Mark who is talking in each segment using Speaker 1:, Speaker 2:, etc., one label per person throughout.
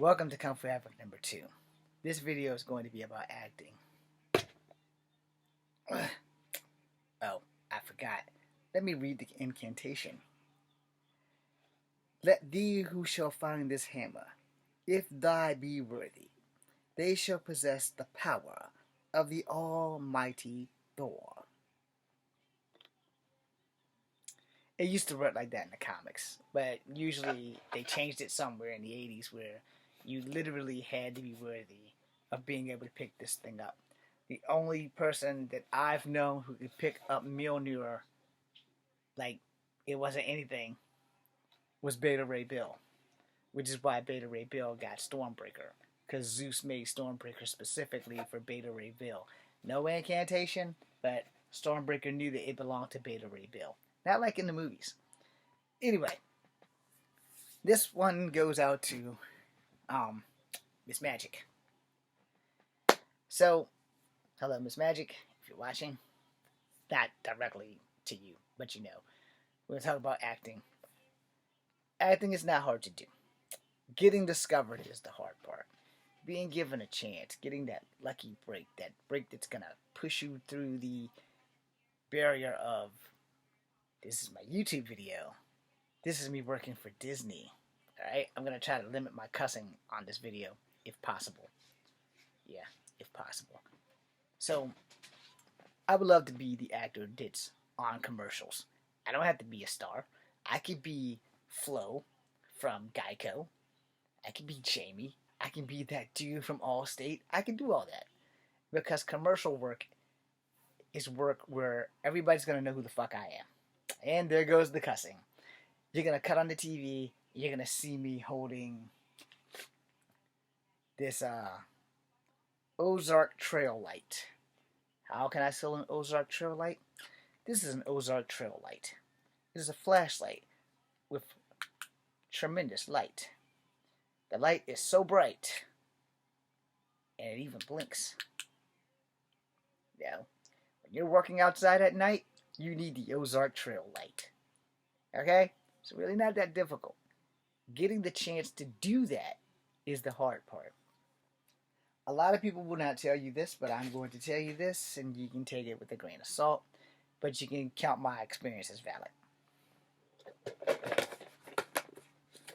Speaker 1: Welcome to Kung Fu Havoc number 2. This video is going to be about acting. Oh, I forgot. Let me read the incantation. Let thee who shall find this hammer, if thy be worthy, they shall possess the power of the almighty Thor. It used to work like that in the comics, but usually they changed it somewhere in the 80s where you literally had to be worthy of being able to pick this thing up. The only person that I've known who could pick up Mjolnir like it wasn't anything was Beta Ray Bill, which is why Beta Ray Bill got Stormbreaker, because Zeus made Stormbreaker specifically for Beta Ray Bill. No incantation, but Stormbreaker knew that it belonged to Beta Ray Bill. Not like in the movies. Anyway, this one goes out to Miss Magic. So, hello Miss Magic, if you're watching. Not directly to you, but you know. We're going to talk about acting. Acting is not hard to do. Getting discovered is the hard part. Being given a chance, getting that lucky break, that break that's going to push you through the barrier of, this is my YouTube video. This is me working for Disney. Alright? I'm going to try to limit my cussing on this video, if possible. Yeah, if possible. So, I would love to be the actor that's on commercials. I don't have to be a star. I could be Flo from Geico. I could be Jamie. I can be that dude from Allstate. I can do all that. Because commercial work is work where everybody's going to know who the fuck I am. And there goes the cussing. You're going to cut on the TV. You're going to see me holding this Ozark Trail Light. How can I sell an Ozark Trail Light? This is an Ozark Trail Light. This is a flashlight with tremendous light. The light is so bright, and it even blinks. Now, when you're working outside at night, you need the Ozark Trail Light. Okay? It's really not that difficult. Getting the chance to do that is the hard part. A lot of people will not tell you this, but I'm going to tell you this, and you can take it with a grain of salt, but you can count my experience as valid.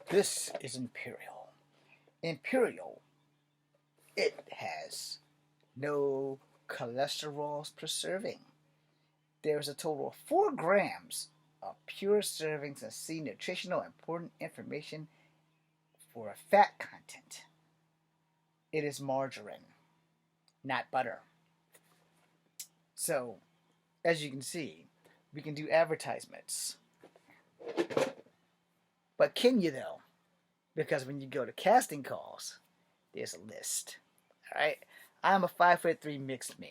Speaker 1: This is Imperial. Imperial, it has no cholesterol preserving. There's a total of 4 grams of pure servings of C nutritional important information for a fat content. It is margarine, not butter. So, as you can see, we can do advertisements. But can you though? Because when you go to casting calls, there's a list. Alright? I am a 5'3" mixed man.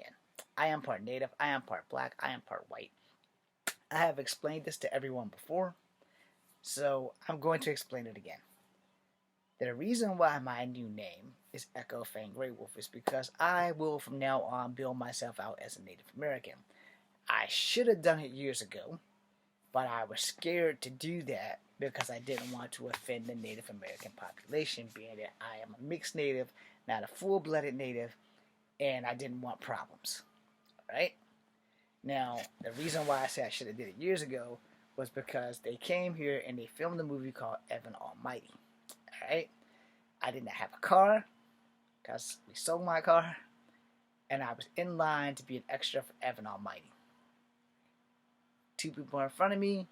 Speaker 1: I am part native, I am part black, I am part white. I have explained this to everyone before, so I'm going to explain it again. The reason why my new name is Echo Fang Grey Wolf is because I will from now on build myself out as a Native American. I should have done it years ago, but I was scared to do that because I didn't want to offend the Native American population, being that I am a mixed Native, not a full-blooded Native, and I didn't want problems. Alright? Now, the reason why I said I should have did it years ago was because they came here and they filmed a movie called Evan Almighty. Alright? I did not have a car because we sold my car, and I was in line to be an extra for Evan Almighty. 2 people in front of me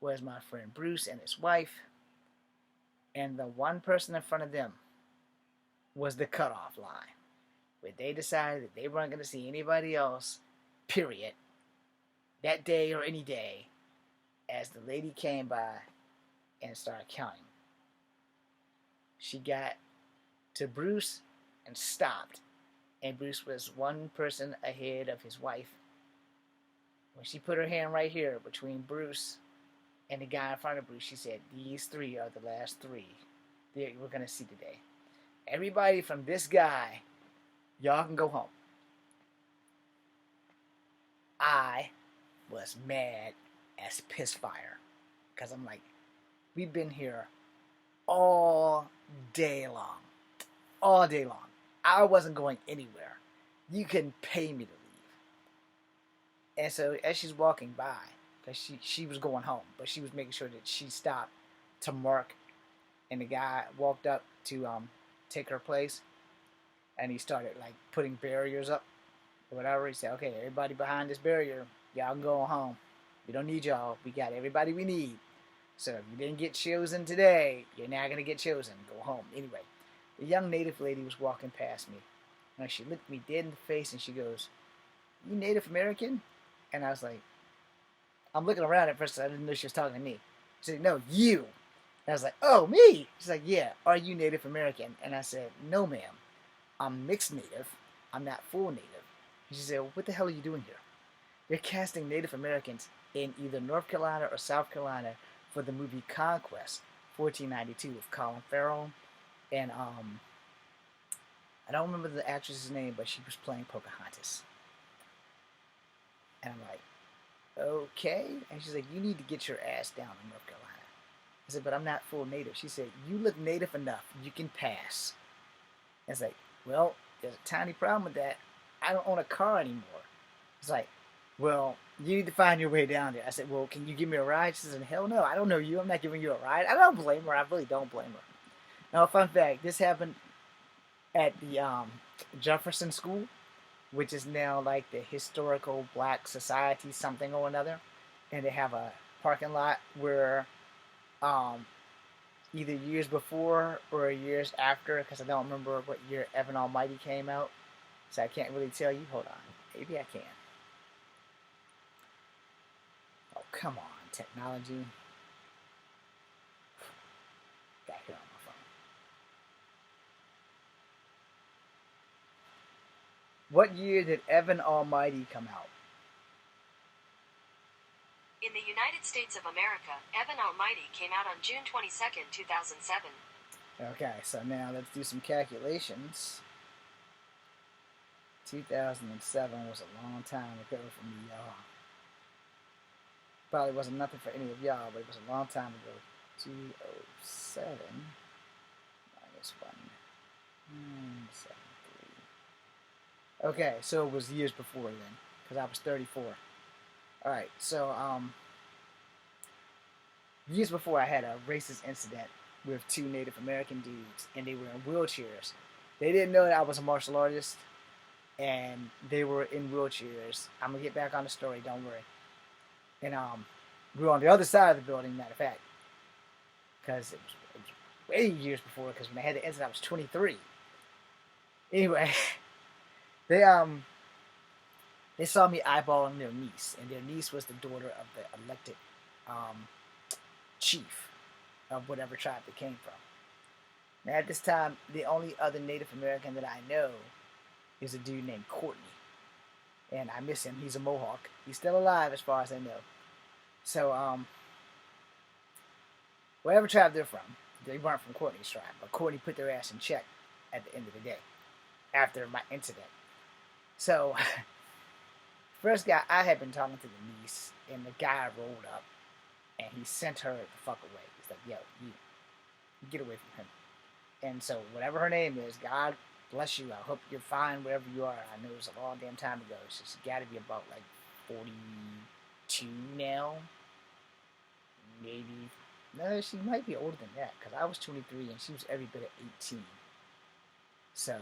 Speaker 1: was my friend Bruce and his wife, and the one person in front of them was the cutoff line, where they decided that they weren't going to see anybody else, period, that day or any day, as the lady came by and started counting. She got to Bruce and stopped, and Bruce was one person ahead of his wife. When she put her hand right here between Bruce and the guy in front of Bruce, she said, "These 3 are the last 3 that we're going to see today. Everybody from this guy, y'all can go home." I was mad as piss fire, because I'm like, we've been here all day long. All day long. I wasn't going anywhere. You couldn't pay me to leave. And so as she's walking by, because she was going home, but she was making sure that she stopped to mark, and the guy walked up to take her place, and he started like putting barriers up or whatever. He said, okay, everybody behind this barrier, y'all can go home. We don't need y'all. We got everybody we need. So if you didn't get chosen today, you're not going to get chosen. Go home. Anyway, the young native lady was walking past me. And she looked me dead in the face and she goes, you Native American? And I was like, I'm looking around at first. I didn't know she was talking to me. She said, no, you. And I was like, oh, me? She's like, yeah, are you Native American? And I said, no, ma'am. I'm mixed Native. I'm not full Native. And she said, well, what the hell are you doing here? They're casting Native Americans in either North Carolina or South Carolina for the movie Conquest, 1492, with Colin Farrell. And I don't remember the actress's name, but she was playing Pocahontas. And I'm like, okay. And she's like, you need to get your ass down in North Carolina. I said, but I'm not full Native. She said, you look Native enough. You can pass. And it's like, well, there's a tiny problem with that. I don't own a car anymore. It's like, well, you need to find your way down there. I said, well, can you give me a ride? She said, hell no, I don't know you. I'm not giving you a ride. I don't blame her. I really don't blame her. Now, fun fact, this happened at the Jefferson School, which is now like the Historical Black Society something or another. And they have a parking lot where either years before or years after, because I don't remember what year Evan Almighty came out, so I can't really tell you. Hold on. Maybe I can. Oh, come on, technology. Got here on my phone. What year did Evan Almighty come out?
Speaker 2: In the United States of America, Evan Almighty came out on June 22nd, 2007.
Speaker 1: Okay, so now let's do some calculations. 2007 was a long time ago for me, y'all. Probably wasn't nothing for any of y'all, but it was a long time ago. 207 minus 1. Okay, so it was years before then, because I was 34. Alright, so, years before I had a racist incident with two Native American dudes, and they were in wheelchairs. They didn't know that I was a martial artist, and they were in wheelchairs. I'm going to get back on the story, don't worry. And we were on the other side of the building, matter of fact, because it was way years before, because when I had the incident, I was 23. Anyway, they saw me eyeballing their niece, and their niece was the daughter of the elected chief of whatever tribe they came from. Now, at this time, the only other Native American that I know is a dude named Courtney. And I miss him. He's a Mohawk. He's still alive as far as I know. So, whatever tribe they're from, they weren't from Courtney's tribe. But Courtney put their ass in check at the end of the day, after my incident. So, first guy, I had been talking to the niece, and the guy rolled up, and he sent her the fuck away. He's like, yo, you get away from him. And so, whatever her name is, God bless you. I hope you're fine wherever you are. I know it was a long damn time ago. She's got to be about like 42 now. Maybe. No, she might be older than that, because I was 23 and she was every bit of 18. So,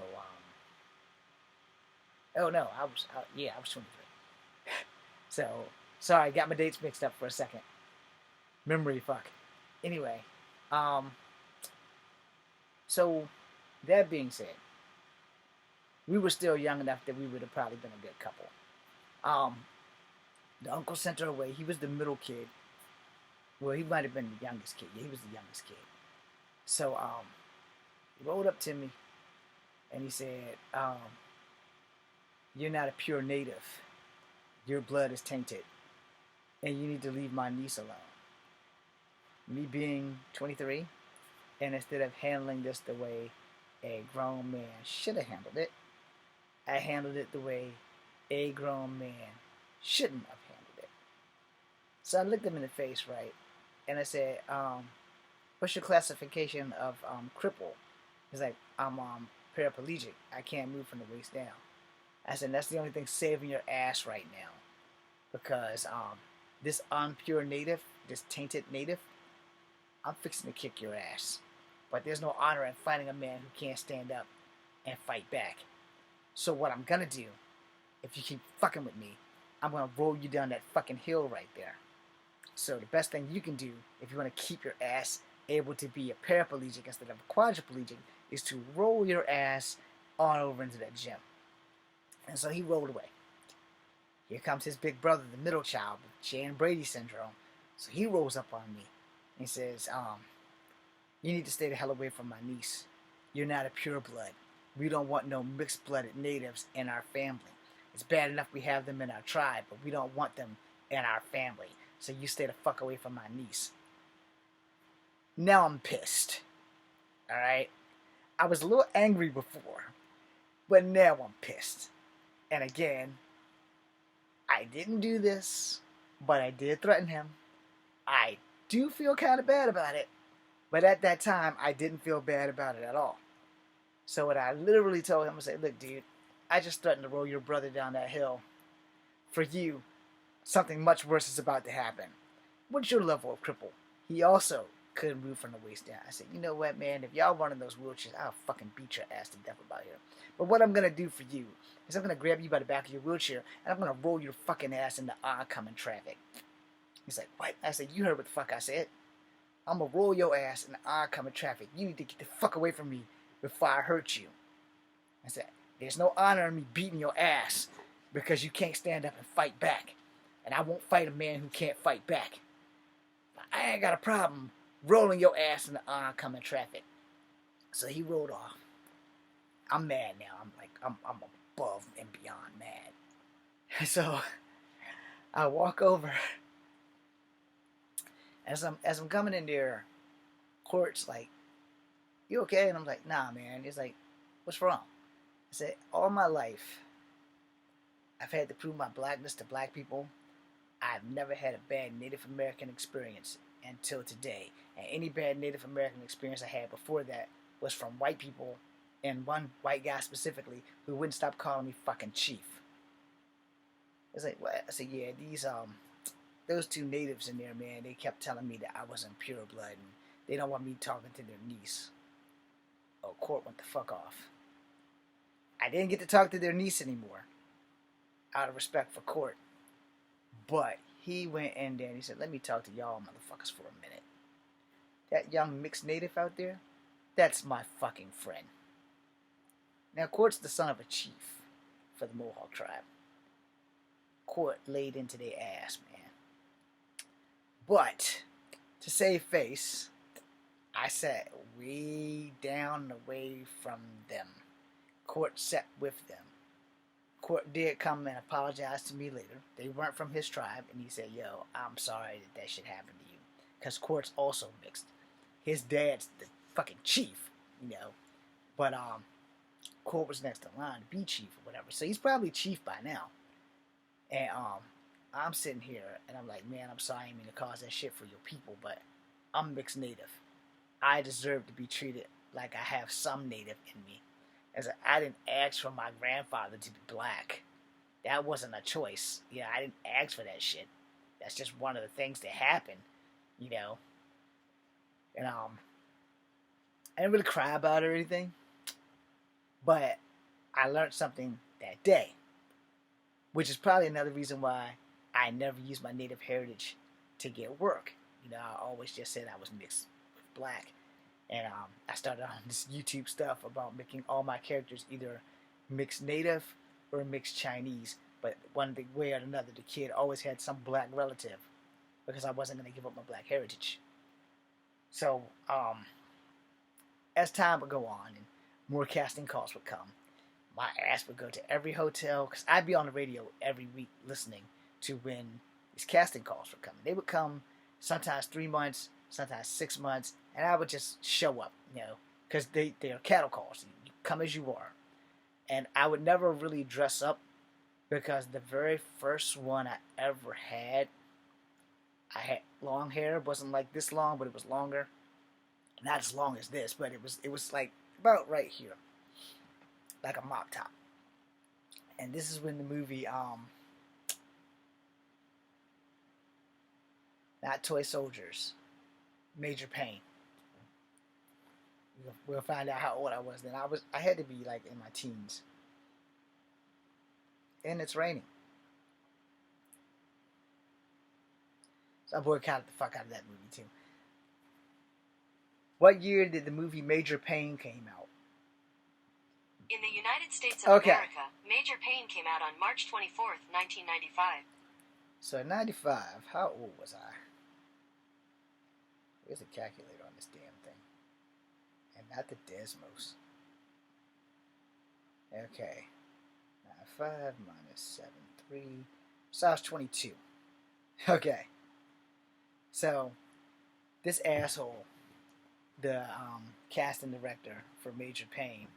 Speaker 1: oh no, I was 23. So, sorry, got my dates mixed up for a second. Memory fuck. Anyway, so that being said, we were still young enough that we would have probably been a good couple. The uncle sent her away. He was the middle kid. Well, he might have been the youngest kid. Yeah, he was the youngest kid. So, he rolled up to me, and he said, you're not a pure native. Your blood is tainted, and you need to leave my niece alone. Me being 23, and instead of handling this the way a grown man should have handled it, I handled it the way a grown man shouldn't have handled it. So I looked him in the face, right, and I said, what's your classification of cripple? He's like, I'm paraplegic. I can't move from the waist down. I said, that's the only thing saving your ass right now. Because this unpure native, this tainted native, I'm fixing to kick your ass. But there's no honor in fighting a man who can't stand up and fight back. So what I'm gonna do, if you keep fucking with me, I'm gonna roll you down that fucking hill right there. So the best thing you can do if you want to keep your ass able to be a paraplegic instead of a quadriplegic is to roll your ass on over into that gym. And so he rolled away. Here comes his big brother, the middle child, with Jan Brady syndrome. So he rolls up on me and he says, you need to stay the hell away from my niece. You're not a pure blood. We don't want no mixed-blooded natives in our family. It's bad enough we have them in our tribe, but we don't want them in our family. So you stay the fuck away from my niece. Now I'm pissed. Alright? I was a little angry before, but now I'm pissed. And again, I didn't do this, but I did threaten him. I do feel kind of bad about it, but at that time, I didn't feel bad about it at all. So what I literally told him, I said, look, dude, I just threatened to roll your brother down that hill. For you, something much worse is about to happen. What's your level of cripple? He also couldn't move from the waist down. I said, you know what, man? If y'all run in those wheelchairs, I'll fucking beat your ass to death about here. But what I'm going to do for you is I'm going to grab you by the back of your wheelchair and I'm going to roll your fucking ass into oncoming traffic. He's like, what? I said, you heard what the fuck I said. I'm going to roll your ass into oncoming traffic. You need to get the fuck away from me before I hurt you. I said, there's no honor in me beating your ass because you can't stand up and fight back. And I won't fight a man who can't fight back. I ain't got a problem rolling your ass into oncoming traffic. So he rolled off. I'm mad now. I'm above and beyond mad. So I walk over. As I'm coming in there, Court's like, you okay? And I'm like, nah, man. He's like, what's wrong? I said, all my life, I've had to prove my blackness to black people. I've never had a bad Native American experience until today. And any bad Native American experience I had before that was from white people, and one white guy specifically who wouldn't stop calling me fucking chief. It's like, what? I said, yeah, those two natives in there, man, they kept telling me that I wasn't pure blood and they don't want me talking to their niece. Oh, Court went the fuck off. I didn't get to talk to their niece anymore, out of respect for Court. But he went in there and he said, let me talk to y'all motherfuckers for a minute. That young mixed native out there, that's my fucking friend. Now, Court's the son of a chief for the Mohawk tribe. Court laid into their ass, man. But, to save face, I sat way down away from them. Court sat with them. Court did come and apologize to me later. They weren't from his tribe, and he said, yo, I'm sorry that shit happened to you. Because Court's also mixed. His dad's the fucking chief, you know. But, Court was next in line to be chief or whatever. So he's probably chief by now. And, I'm sitting here, and I'm like, man, I'm sorry I didn't mean to cause that shit for your people, but I'm mixed native. I deserve to be treated like I have some native in me. As I didn't ask for my grandfather to be black. That wasn't a choice. You know, I didn't ask for that shit. That's just one of the things that happened, you know. And, I didn't really cry about it or anything. But I learned something that day. Which is probably another reason why I never used my native heritage to get work. You know, I always just said I was mixed with black. And I started on this YouTube stuff about making all my characters either mixed native or mixed Chinese. But one way or another, the kid always had some black relative because I wasn't going to give up my black heritage. So, as time would go on and more casting calls would come, my ass would go to every hotel because I'd be on the radio every week listening to when these casting calls were coming. They would come sometimes 3 months, sometimes 6 months, and I would just show up, you know, because they're cattle calls. You come as you are. And I would never really dress up because the very first one I ever had, I had long hair. It wasn't like this long, but it was longer. Not as long as this, but it was like about right here, like a mop top. And this is when the movie not Toy Soldiers, Major Payne. We'll find out how old I was then. I had to be like in my teens. And it's raining. So I boycotted the fuck out of that movie too. What year did the movie Major Payne came out?
Speaker 2: In the United States of America, Major Payne came out on March 24th, 1995.
Speaker 1: So in 95, how old was I? Where's the calculator on this damn thing? And not the Desmos. Okay. 95 minus 73. So I was 22. Okay. So, this asshole, the casting director for Major Payne,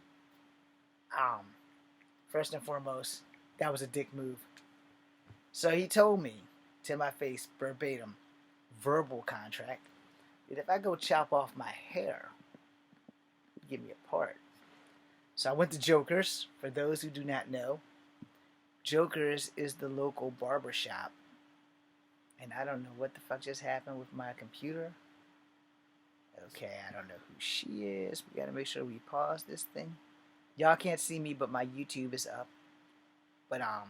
Speaker 1: first and foremost, that was a dick move. So he told me to my face, verbatim, verbal contract, that if I go chop off my hair, give me a part. So I went to Joker's. For those who do not know, Joker's is the local barber shop. And I don't know what the fuck just happened with my computer. Okay, I don't know who she is. We gotta make sure we pause this thing. Y'all can't see me, but my YouTube is up. But I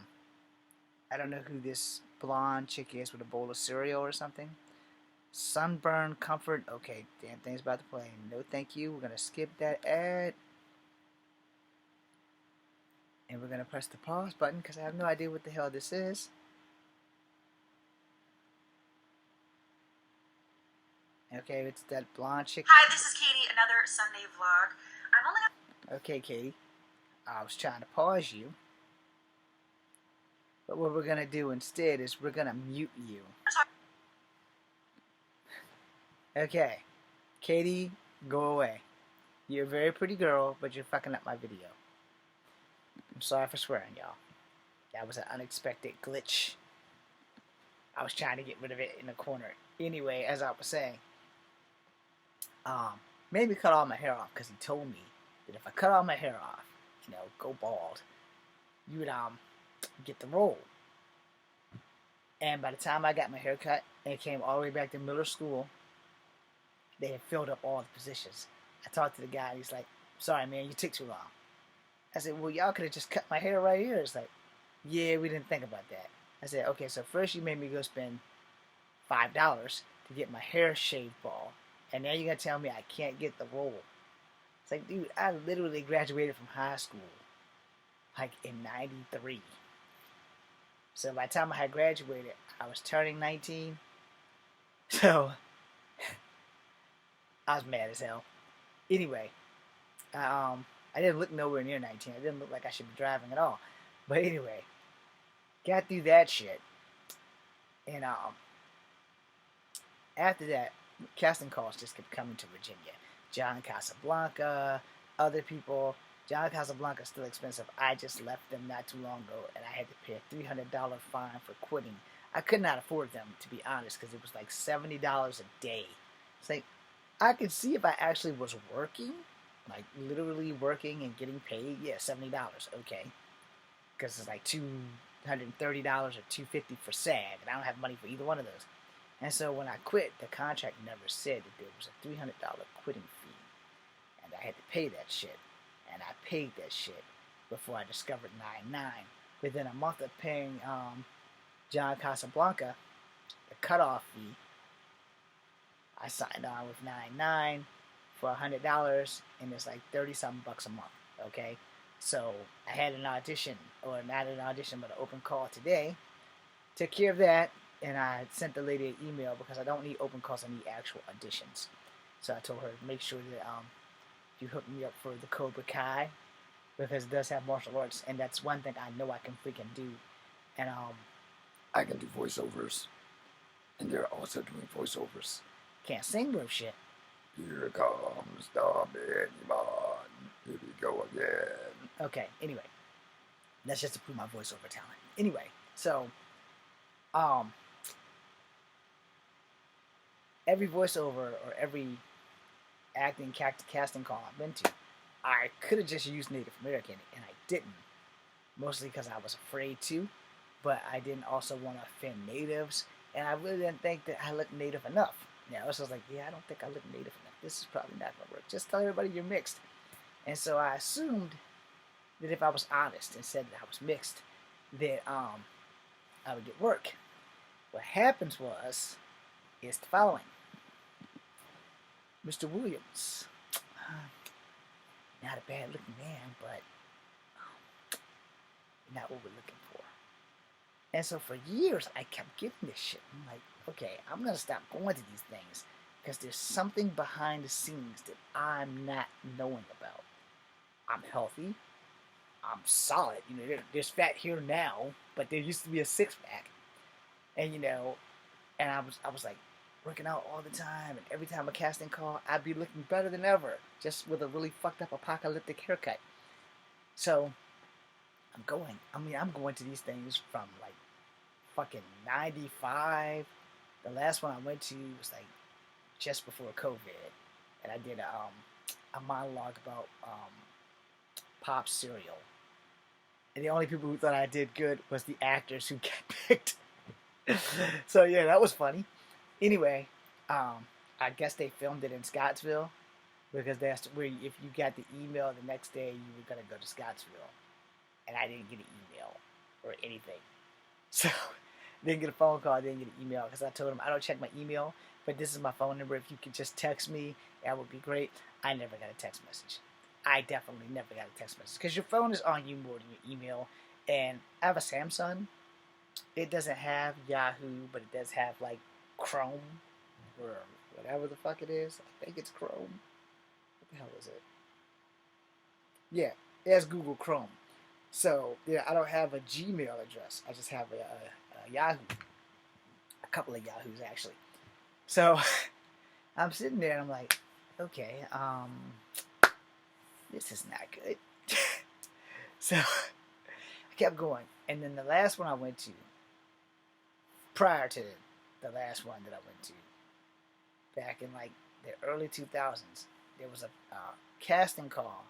Speaker 1: don't know who this blonde chick is with a bowl of cereal or something. Sunburn Comfort. Okay, damn thing's about to play. No thank you. We're gonna skip that ad. And we're gonna press the pause button because I have no idea what the hell this is. Okay, it's that blonde chick.
Speaker 3: Hi, this is Katie, another Sunday vlog. I'm only...
Speaker 1: Okay, Katie. I was trying to pause you. But what we're going to do instead is we're going to mute you. Okay. Katie, go away. You're a very pretty girl, but you're fucking up my video. I'm sorry for swearing, y'all. That was an unexpected glitch. I was trying to get rid of it in the corner. Anyway, as I was saying, made me cut all my hair off because he told me that if I cut all my hair off, you know, go bald, you would get the role. And by the time I got my hair cut and it came all the way back to middle school, they had filled up all the positions. I talked to the guy and he's like, sorry man, you took too long. I said, well, y'all could have just cut my hair right here. It's like, yeah, we didn't think about that. I said, okay, so first you made me go spend $5 to get my hair shaved bald, and now you're going to tell me I can't get the role. It's like, dude, I literally graduated from high school, like, in 93. So by the time I had graduated, I was turning 19. So, I was mad as hell. Anyway, I didn't look nowhere near 19. I didn't look like I should be driving at all. But anyway, got through that shit. And after that, casting calls just kept coming to Virginia. John Casablanca, other people. John Casablanca is still expensive. I just left them not too long ago, and I had to pay a $300 fine for quitting. I could not afford them, to be honest, because it was like $70 a day. It's like, I could see if I actually was working, like literally working and getting paid, yeah, $70, okay. Because it's like $230 or $250 for SAG, and I don't have money for either one of those. And so when I quit, the contract never said that there was a $300 quitting fee. And I had to pay that shit. And I paid that shit before I discovered 9/9. Within a month of paying John Casablanca the cutoff fee, I signed on with 9/9 for $100, and it's like 30-something bucks a month, okay? So I had an audition, or not an audition, but an open call today. Took care of that, and I sent the lady an email because I don't need open calls, I need actual auditions. So I told her to make sure that you hook me up for the Cobra Kai, because it does have martial arts, and that's one thing I know I can freaking do. And
Speaker 4: I can do voiceovers, and they're also doing voiceovers.
Speaker 1: Can't sing bro shit.
Speaker 4: Here comes the big man. Here we go again.
Speaker 1: Okay, anyway. That's just to prove my voiceover talent. Anyway, so every voiceover or every acting casting call I've been to, I could have just used Native American, and I didn't. Mostly because I was afraid to, but I didn't also want to offend natives, and I really didn't think that I looked native enough. So I was like, yeah, I don't think I look native enough. This is probably not going to work. Just tell everybody you're mixed. And so I assumed that if I was honest and said that I was mixed, that I would get work. What happens is the following. Mr. Williams, not a bad looking man, but not what we're looking for. And so for years, I kept getting this shit. I'm like, okay, I'm going to stop going to these things because there's something behind the scenes that I'm not knowing about. I'm healthy. I'm solid. There's fat here now, but there used to be a six-pack. And, and I was like working out all the time. And every time a casting call, I'd be looking better than ever, just with a really fucked up apocalyptic haircut. So I'm going to these things from like fucking 95. The last one I went to was like just before COVID, and I did a monologue about pop cereal. And the only people who thought I did good was the actors who got picked. So yeah, that was funny. Anyway, I guess they filmed it in Scottsville because that's where if you got the email the next day, you were gonna go to Scottsville. And I didn't get an email or anything. So, didn't get a phone call, didn't get an email, because I told him I don't check my email, but this is my phone number. If you could just text me, that would be great. I never got a text message. I definitely never got a text message, because your phone is on you more than your email. And I have a Samsung. It doesn't have Yahoo, but it does have, like, Chrome, or whatever the fuck it is. I think it's Chrome. What the hell is it? Yeah, it has Google Chrome. So, yeah, I don't have a Gmail address. I just have a Yahoo. A couple of Yahoos, actually. So, I'm sitting there and I'm like, okay, this is not good. So, I kept going. And then the last one I went to, prior to the last one that I went to, back in like the early 2000s, there was a casting call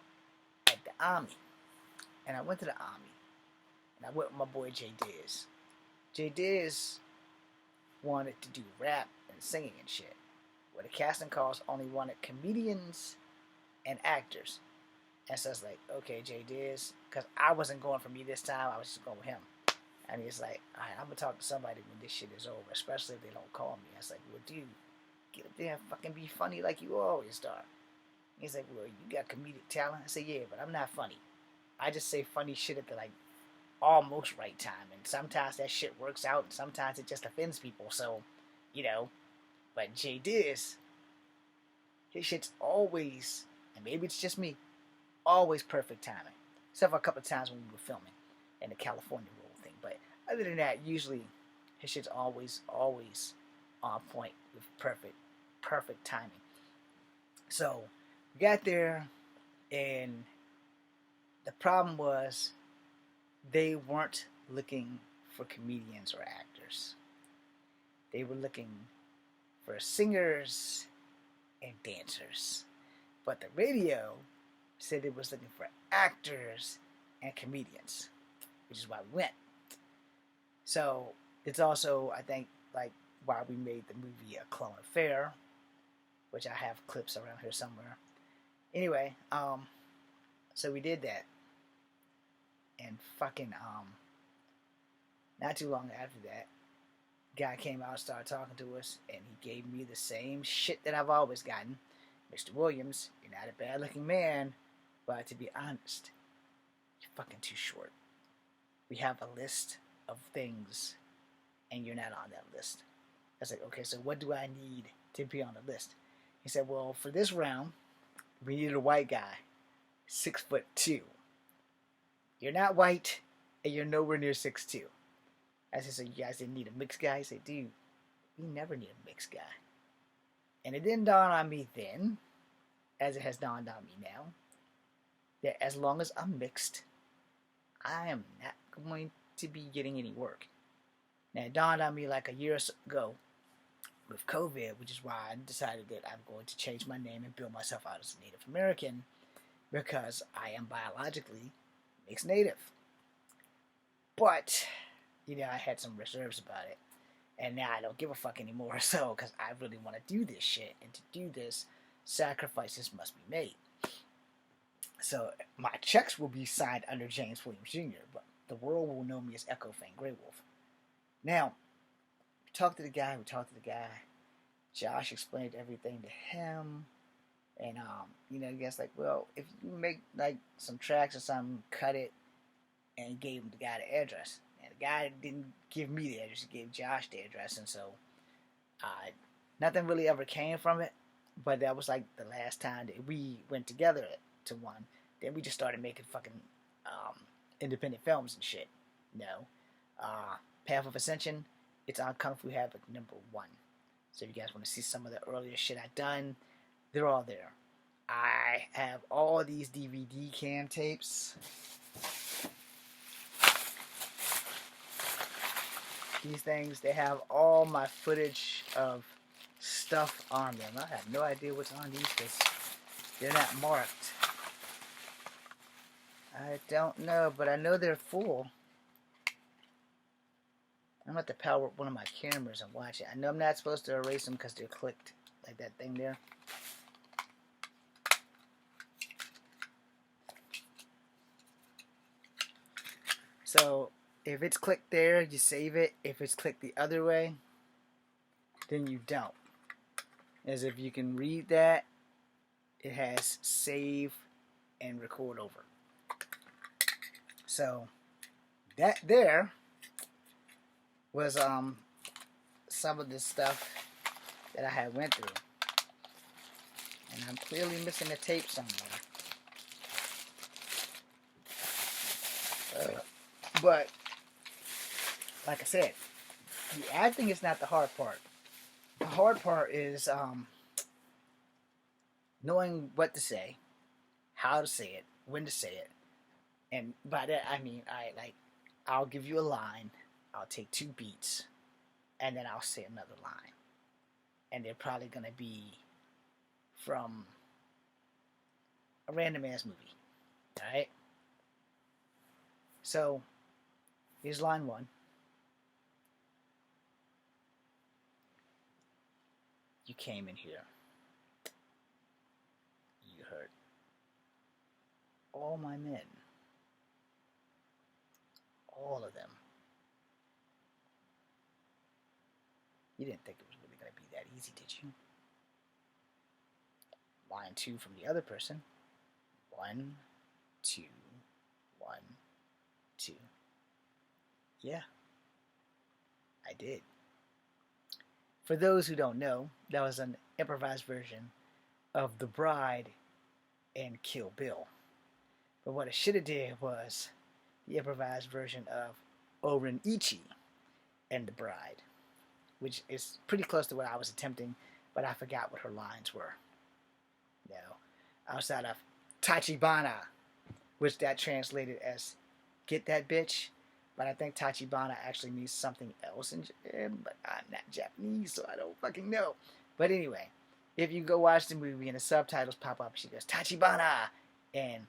Speaker 1: at the Army. And I went to the Army, and I went with my boy Jay Diz. Jay Diz wanted to do rap and singing and shit, where the casting calls only wanted comedians and actors. And so it's like, okay, Jay Diz, because I wasn't going for me this time, I was just going with him. And he's like, all right, I'm going to talk to somebody when this shit is over, especially if they don't call me. I was like, well, dude, get up there and fucking be funny like you always are. He's like, well, you got comedic talent? I said, yeah, but I'm not funny. I just say funny shit at the, like, almost right time. And sometimes that shit works out, and sometimes it just offends people. So, But Jay Diz, his shit's always, and maybe it's just me, always perfect timing. Except for a couple of times when we were filming in the California roll thing. But other than that, usually his shit's always on point with perfect timing. So, we got there, and the problem was they weren't looking for comedians or actors. They were looking for singers and dancers. But the radio said it was looking for actors and comedians, which is why we went. So it's also, I think, like why we made the movie A Clone Affair, which I have clips around here somewhere. Anyway, so we did that. And fucking, not too long after that, guy came out and started talking to us, and he gave me the same shit that I've always gotten. Mr. Williams, you're not a bad-looking man, but to be honest, you're fucking too short. We have a list of things, and you're not on that list. I was like, okay, so what do I need to be on the list? He said, well, for this round, we needed a white guy, 6'2". You're not white, and you're nowhere near 6'2". I said, so you guys didn't need a mixed guy? He said, dude, we never need a mixed guy. And it didn't dawn on me then, as it has dawned on me now, that as long as I'm mixed, I am not going to be getting any work. Now, it dawned on me like a year ago with COVID, which is why I decided that I'm going to change my name and build myself out as a Native American, because I am biologically mixed Native. But, you know, I had some reserves about it. And now I don't give a fuck anymore, so, because I really want to do this shit. And to do this, sacrifices must be made. So, my checks will be signed under James Williams Jr., but the world will know me as Echo Fang Grey Wolf. Now, we talked to the guy. Josh explained everything to him. And, you know, he guy's like, well, if you make, like, some tracks or something, cut it, and gave him the guy the address. And the guy didn't give me the address, he gave Josh the address, and so, nothing really ever came from it, but that was, like, the last time that we went together to one. Then we just started making fucking, independent films and shit, you know. Path of Ascension, it's on Kung Fu Havoc #1. So if you guys want to see some of the earlier shit I've done, they're all there. I have all these DVD cam tapes. These things, they have all my footage of stuff on them. I have no idea what's on these because they're not marked. I don't know, but I know they're full. I'm going to have to power up one of my cameras and watch it. I know I'm not supposed to erase them because they're clicked, like that thing there. So, if it's clicked there, you save it. If it's clicked the other way, then you don't. As if you can read that, it has save and record over. So, that there was some of the stuff that I had went through. And I'm clearly missing a tape somewhere. But, like I said, the acting is not the hard part. The hard part is knowing what to say, how to say it, when to say it. And by that I mean I'll give you a line, I'll take 2 beats, and then I'll say another line. And they're probably gonna be from a random ass movie. Alright? So here's line 1. You came in here. You hurt all my men. All of them. You didn't think it was really going to be that easy, did you? Line 2 from the other person. 1, 2, 1, 2. Yeah, I did. For those who don't know, that was an improvised version of The Bride and Kill Bill. But what I should have did was the improvised version of Oren Ichi and The Bride, which is pretty close to what I was attempting, but I forgot what her lines were. You know, outside of Tachibana, which that translated as "get that bitch," but I think Tachibana actually means something else in Japan, but I'm not Japanese, so I don't fucking know. But anyway, if you go watch the movie and the subtitles pop up, she goes, Tachibana! And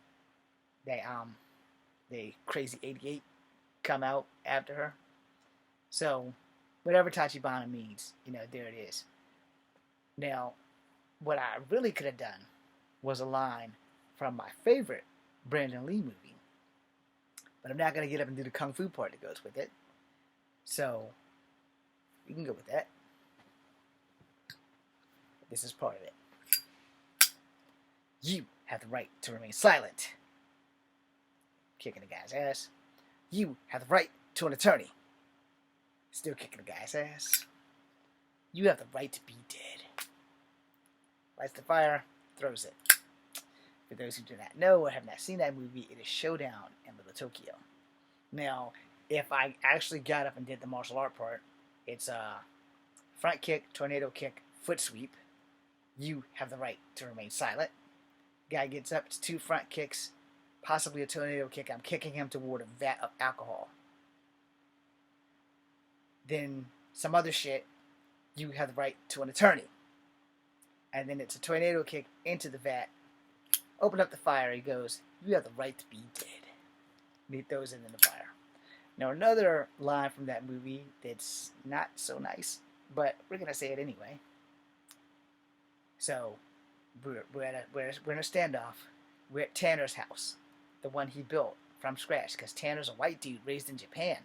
Speaker 1: they Crazy 88 come out after her. So, whatever Tachibana means, you know, there it is. Now, what I really could have done was a line from my favorite Brandon Lee movie. But I'm not going to get up and do the Kung Fu part that goes with it. So, we can go with that. This is part of it. You have the right to remain silent. Kicking the guy's ass. You have the right to an attorney. Still kicking the guy's ass. You have the right to be dead. Lights the fire, throws it. For those who do not know or have not seen that movie, it is Showdown in Little Tokyo. Now, if I actually got up and did the martial art part, it's a front kick, tornado kick, foot sweep. You have the right to remain silent. Guy gets up, it's 2 front kicks, possibly a tornado kick. I'm kicking him toward a vat of alcohol. Then some other shit. you have the right to an attorney. And then it's a tornado kick into the vat. Open up the fire. He goes, you have the right to be dead. And he throws it in the fire. Now, another line from that movie that's not so nice, but we're going to say it anyway. So, we're in a standoff. We're at Tanner's house, the one he built from scratch, because Tanner's a white dude raised in Japan,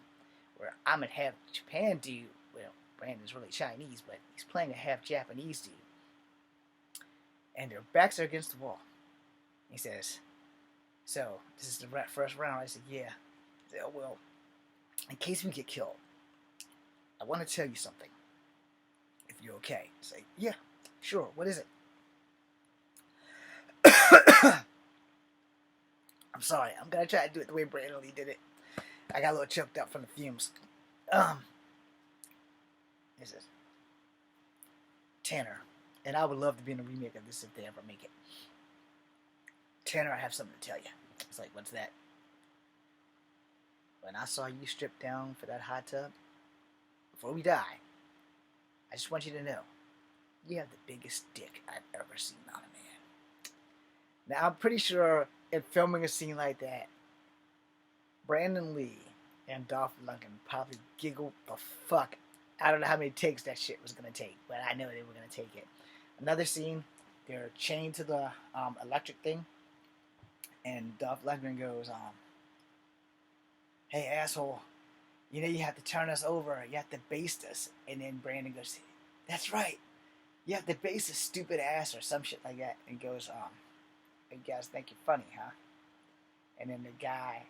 Speaker 1: where I'm a half Japan dude. Well, Brandon's really Chinese, but he's playing a half Japanese dude. And their backs are against the wall. He says, so, this is the first round. I said, yeah. He said, oh, well, in case we get killed, I want to tell you something. If you're okay. I say, yeah, sure. What is it? I'm sorry. I'm going to try to do it the way Brandon Lee did it. I got a little choked up from the fumes. He says, Tanner, and I would love to be in a remake of this if they ever make it. Tanner, I have something to tell you. It's like, what's that? When I saw you strip down for that hot tub, before we die, I just want you to know, you have the biggest dick I've ever seen on a man. Now, I'm pretty sure in filming a scene like that, Brandon Lee and Dolph Lundgren probably giggled the fuck. I don't know how many takes that shit was going to take, but I know they were going to take it. Another scene, they're chained to the electric thing, and Dolph Lundgren goes, hey, asshole, you know you have to turn us over. You have to baste us. And then Brandon goes, that's right. You have to baste this stupid ass or some shit like that. And goes, you guys think you're funny, huh? And then the guy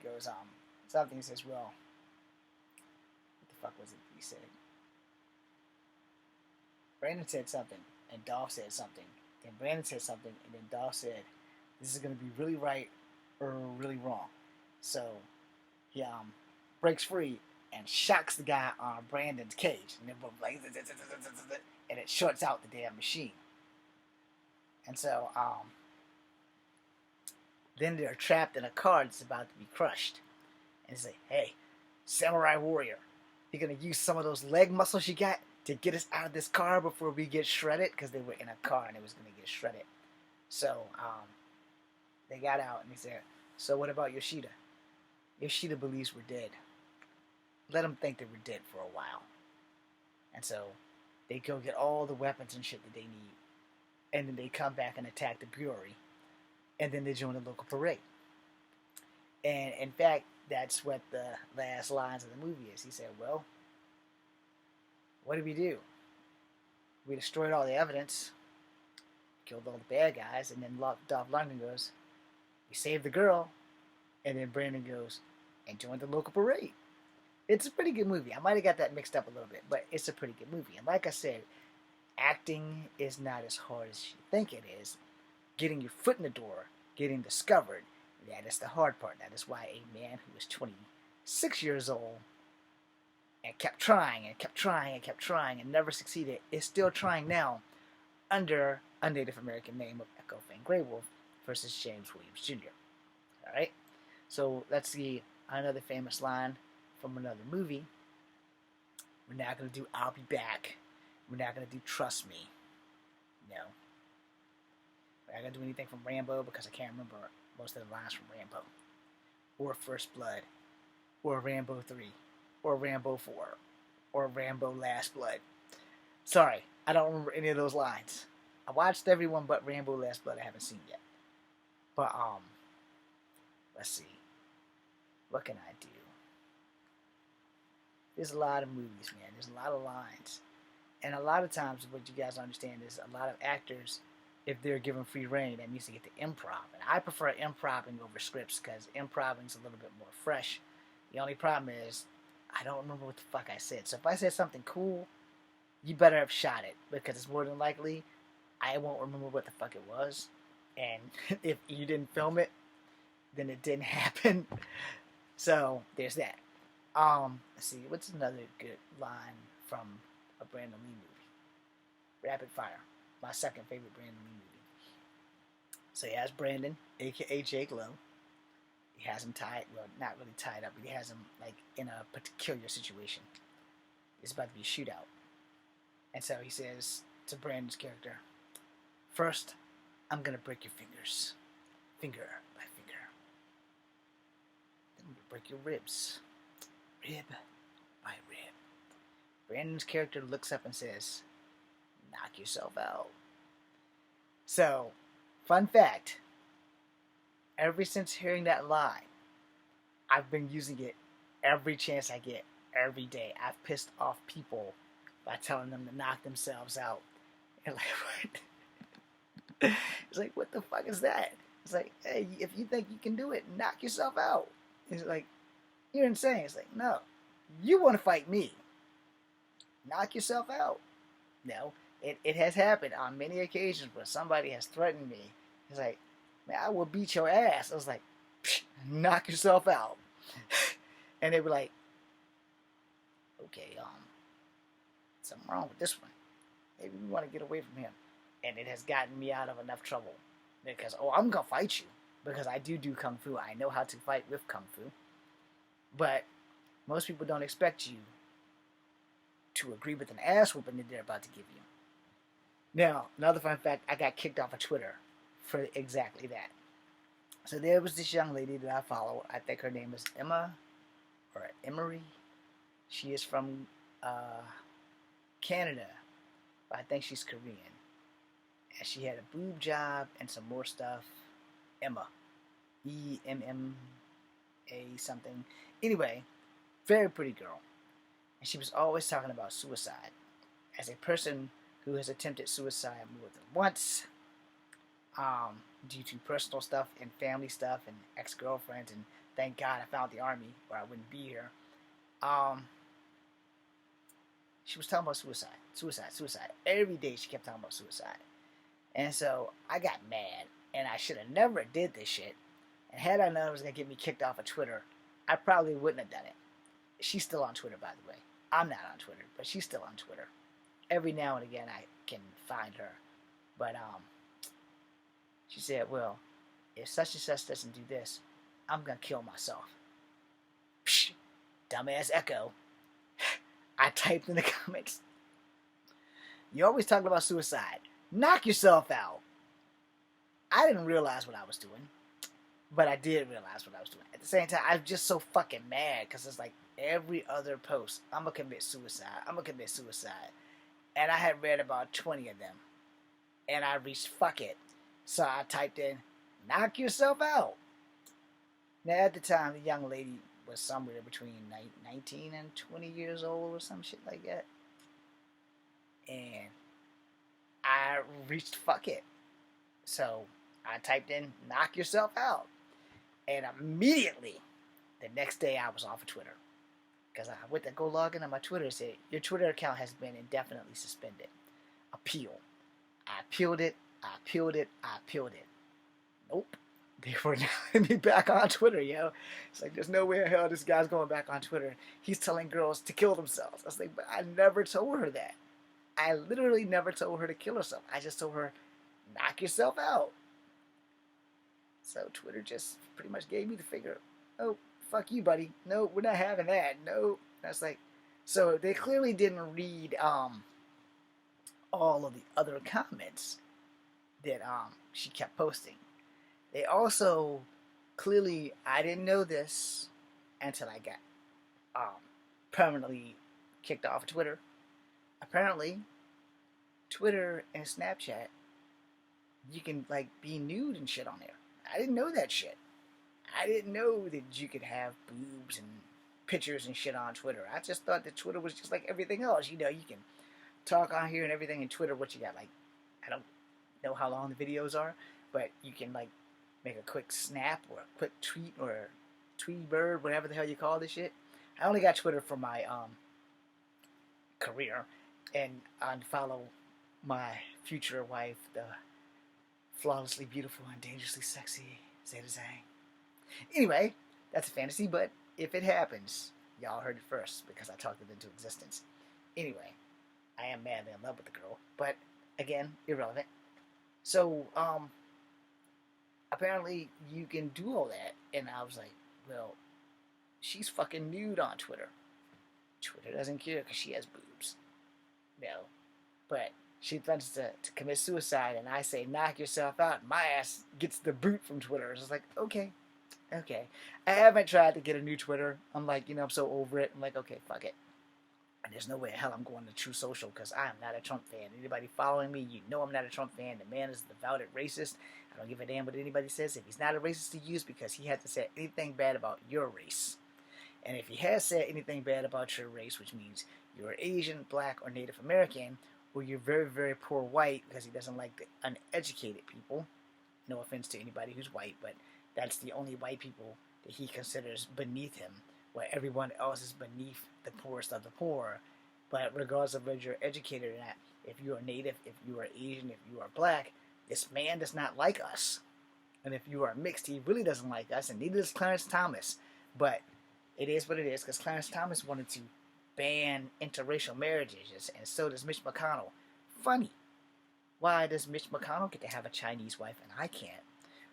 Speaker 1: goes, something. He says, well, what the fuck was it he said? Brandon said something, and Dolph said something. Then Brandon said something, and then Dolph said, this is going to be really right or really wrong. So he breaks free and shocks the guy on Brandon's cage. And then like, and it shuts out the damn machine. And so then they're trapped in a car that's about to be crushed. And they say, hey, samurai warrior, you're going to use some of those leg muscles you got to get us out of this car before we get shredded? Because they were in a car and it was going to get shredded. So they got out and he said, so what about Yoshida? Yoshida believes we're dead. Let them think that we're dead for a while. And so they go get all the weapons and shit that they need. And then they come back and attack the brewery. And then they join the local parade. And in fact, that's what the last lines of the movie is. He said, well, what did we do? We destroyed all the evidence, killed all the bad guys, and then Dolph Lundgren goes, we saved the girl. And then Brandon goes and joined the local parade. It's a pretty good movie. I might have got that mixed up a little bit, but it's a pretty good movie. And like I said, acting is not as hard as you think it is. Getting your foot in the door, getting discovered, that is the hard part. That is why a man who was 26 years old and kept trying and kept trying and kept trying and never succeeded is still trying now under a Native American name of Echo Fane Grey Wolf versus James Williams Jr. Alright? So let's see another famous line from another movie. We're not going to do I'll Be Back. We're not going to do Trust Me. No. We're not going to do anything from Rambo because I can't remember most of the lines from Rambo. Or First Blood. Or Rambo 3. Or Rambo 4. Or Rambo Last Blood. Sorry, I don't remember any of those lines. I watched everyone but Rambo Last Blood I haven't seen yet. But, let's see. What can I do? There's a lot of movies, man. There's a lot of lines. And a lot of times, what you guys understand is a lot of actors, if they're given free reign, that means they get to improv. And I prefer improving over scripts because improving is a little bit more fresh. The only problem is, I don't remember what the fuck I said. So if I said something cool, you better have shot it because it's more than likely I won't remember what the fuck it was. And if you didn't film it, then it didn't happen. So there's that. Let's see, what's another good line from a Brandon Lee movie? Rapid Fire, my second favorite Brandon Lee movie. So he has Brandon, aka Jake Lowe. He has him tied, well, not really tied up, but he has him like in a particular situation. It's about to be a shootout. And so he says to Brandon's character, "First, I'm gonna break your fingers, finger by finger. Then I'm gonna break your ribs, rib by rib." Brandon's character looks up and says, "Knock yourself out." So, fun fact, ever since hearing that line, I've been using it every chance I get, every day. I've pissed off people by telling them to knock themselves out. And like, what? It's like, what the fuck is that? It's like, hey, if you think you can do it, knock yourself out. It's like, you're insane. It's like, no, you want to fight me. Knock yourself out. No, it has happened on many occasions where somebody has threatened me. It's like, man, I will beat your ass. I was like, knock yourself out. And they were like, okay, something wrong with this one. Maybe we want to get away from him. And it has gotten me out of enough trouble. Because, I'm going to fight you. Because I do Kung Fu. I know how to fight with Kung Fu. But most people don't expect you to agree with an ass whooping that they're about to give you. Now, another fun fact, I got kicked off of Twitter for exactly that. So there was this young lady that I follow. I think her name is Emma or Emery. She is from Canada, but I think she's Korean. And she had a boob job and some more stuff. Emma. E-M-M-A something. Anyway, very pretty girl. And she was always talking about suicide. As a person who has attempted suicide more than once, due to personal stuff and family stuff and ex-girlfriends, and thank God I found the army or I wouldn't be here. She was talking about suicide. Every day she kept talking about suicide. And so I got mad, and I should have never did this shit. And had I known it was going to get me kicked off of Twitter, I probably wouldn't have done it. She's still on Twitter, by the way. I'm not on Twitter, but she's still on Twitter. Every now and again I can find her. But she said, well, if such and such doesn't do this, I'm going to kill myself. Psh, dumbass Echo. I typed in the comments, you always talking about suicide. Knock yourself out. I didn't realize what I was doing, but I did realize what I was doing. At the same time, I'm just so fucking mad because it's like every other post, I'm going to commit suicide. And I had read about 20 of them. And I reached fuck it. So I typed in, knock yourself out. Now at the time, the young lady was somewhere between 19 and 20 years old or some shit like that. And I reached fuck it. So I typed in, knock yourself out. And immediately, the next day I was off of Twitter. Because I went to go log in on my Twitter and said, your Twitter account has been indefinitely suspended. Appeal. I appealed it. Nope. They were not letting me back on Twitter, yo. It's like, there's no way in hell this guy's going back on Twitter. He's telling girls to kill themselves. I was like, but I never told her that. I literally never told her to kill herself. I just told her, knock yourself out. So Twitter just pretty much gave me the figure. Oh, fuck you, buddy. No, we're not having that. No. That's like, so they clearly didn't read all of the other comments that she kept posting. They also clearly, I didn't know this until I got permanently kicked off of Twitter. Apparently, Twitter and Snapchat, you can like be nude and shit on there. I didn't know that shit. I didn't know that you could have boobs and pictures and shit on Twitter. I just thought that Twitter was just like everything else. You know, you can talk on here and everything in Twitter. What you got, like, I don't know how long the videos are, but you can like make a quick snap or a quick tweet or a tweet bird, whatever the hell you call this shit. I only got Twitter for my career and unfollow my future wife, the flawlessly beautiful and dangerously sexy Zeta Zhang. Anyway, that's a fantasy, but if it happens, y'all heard it first because I talked it into existence. Anyway, I am madly in love with the girl, but again, irrelevant. So, apparently you can do all that, and I was like, well, she's fucking nude on Twitter. Twitter doesn't care because she has boobs. No. But she threatens to commit suicide, and I say, knock yourself out, and my ass gets the boot from Twitter. It's like, okay. I haven't tried to get a new Twitter. I'm like, I'm so over it. I'm like, okay, fuck it. And there's no way in hell I'm going to True Social because I am not a Trump fan. Anybody following me, you know I'm not a Trump fan. The man is a devout racist. I don't give a damn what anybody says. If he's not a racist to you, it's because he hasn't said anything bad about your race. And if he has said anything bad about your race, which means you're Asian, Black, or Native American, or you're very, very poor white because he doesn't like the uneducated people. No offense to anybody who's white, but that's the only white people that he considers beneath him, where everyone else is beneath the poorest of the poor. But regardless of whether you're educated or not, if you are Native, if you are Asian, if you are Black, this man does not like us. And if you are mixed, he really doesn't like us, and neither does Clarence Thomas. But it is what it is, because Clarence Thomas wanted to ban interracial marriages, and so does Mitch McConnell. Funny. Why does Mitch McConnell get to have a Chinese wife and I can't?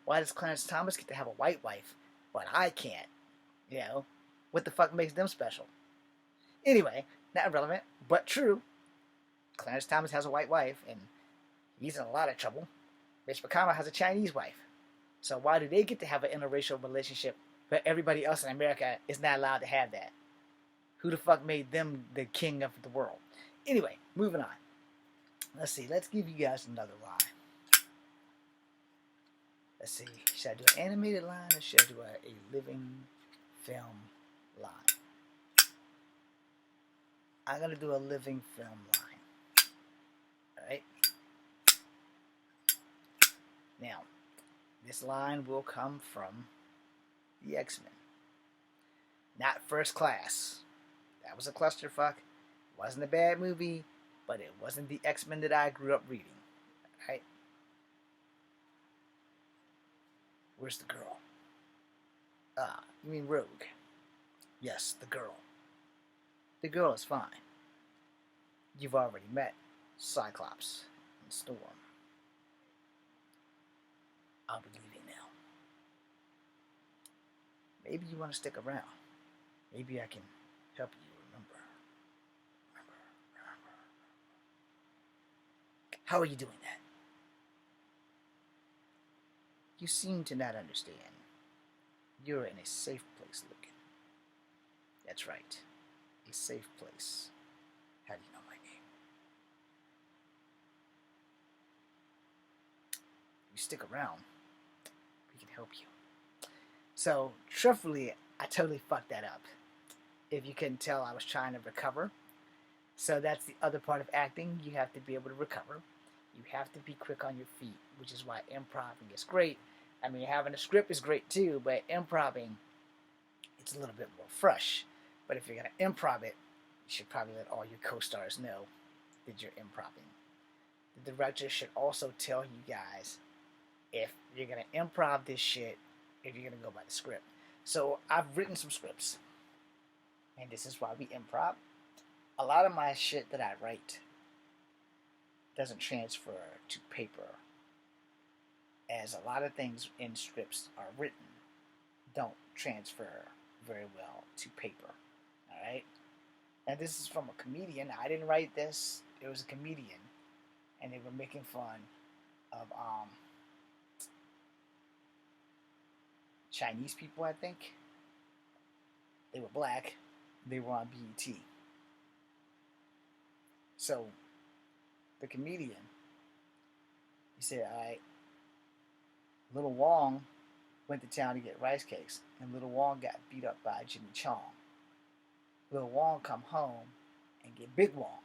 Speaker 1: Why does Clarence Thomas get to have a white wife, but I can't? What the fuck makes them special? Anyway, not relevant, but true. Clarence Thomas has a white wife, and he's in a lot of trouble. Mitch McConnell has a Chinese wife. So why do they get to have an interracial relationship, but everybody else in America is not allowed to have that? Who the fuck made them the king of the world? Anyway, moving on. Let's see. Let's give you guys another line. Let's see. Should I do an animated line or should I do a living film line? I'm going to do a living film line. Alright? Now, this line will come from the X-Men. Not First Class. That was a clusterfuck. Wasn't a bad movie, but it wasn't the X-Men that I grew up reading. Alright? Where's the girl? You mean Rogue? Yes, the girl. The girl is fine. You've already met Cyclops and Storm. I'll be leaving now. Maybe you want to stick around. Maybe I can help you remember. How are you doing that? You seem to not understand. You're in a safe place, Luke. That's right. A safe place. How do you know my name? You stick around, we can help you. So, truthfully, I totally fucked that up. If you couldn't tell, I was trying to recover. So that's the other part of acting. You have to be able to recover. You have to be quick on your feet, which is why improvising is great. I mean, having a script is great too, but improvising, it's a little bit more fresh. But if you're going to improv it, you should probably let all your co-stars know that you're improvising. The director should also tell you guys if you're going to improv this shit, if you're going to go by the script. So I've written some scripts, and this is why we improv. A lot of my shit that I write doesn't transfer to paper, as a lot of things in scripts are written don't transfer very well to paper. Alright? And this is from a comedian. I didn't write this. It was a comedian. And they were making fun of Chinese people, I think. They were black. They were on BET. So, the comedian, he said, alright, Little Wong went to town to get rice cakes, and Little Wong got beat up by Jimmy Chong. Little Wong come home and get Big Wong.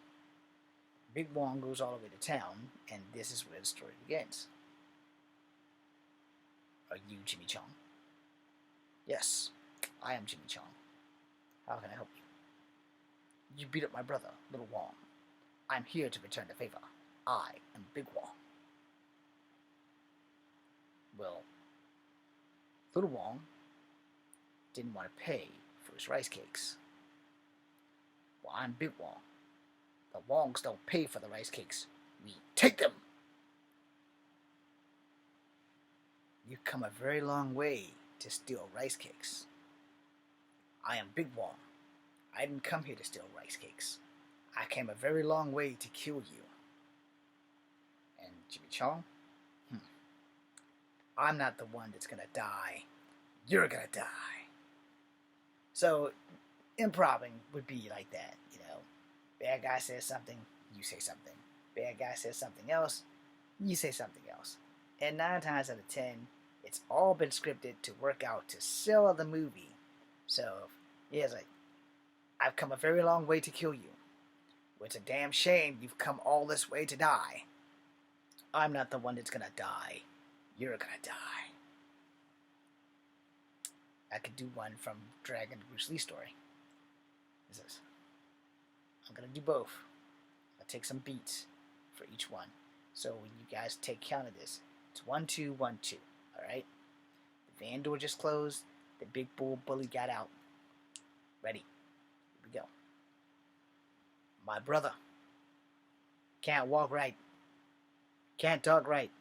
Speaker 1: Big Wong goes all the way to town, and this is where the story begins. Are you Jimmy Chong? Yes, I am Jimmy Chong. How can I help you? You beat up my brother, Little Wong. I'm here to return the favor. I am Big Wong. Well, Little Wong didn't want to pay for his rice cakes. Well, I'm Big Wong. The Wongs don't pay for the rice cakes. We take them. You've come a very long way to steal rice cakes. I am Big Wong. I didn't come here to steal rice cakes. I came a very long way to kill you. Jimmy Chong? I'm not the one that's gonna die. You're gonna die. So, improving would be like that, you know. Bad guy says something, you say something. Bad guy says something else, you say something else. And 9 times out of 10, it's all been scripted to work out to sell the movie. So, yeah, it's like, I've come a very long way to kill you. Well, it's a damn shame you've come all this way to die. I'm not the one that's gonna die. You're gonna die. I could do one from Dragon Bruce Lee story. This is. I'm gonna do both. I'll take some beats for each one. So when you guys take count of this, it's 1, 2, 1, 2. Alright? The van door just closed. The big bull bully got out. Ready. Here we go. My brother. Can't walk right. Can't talk right.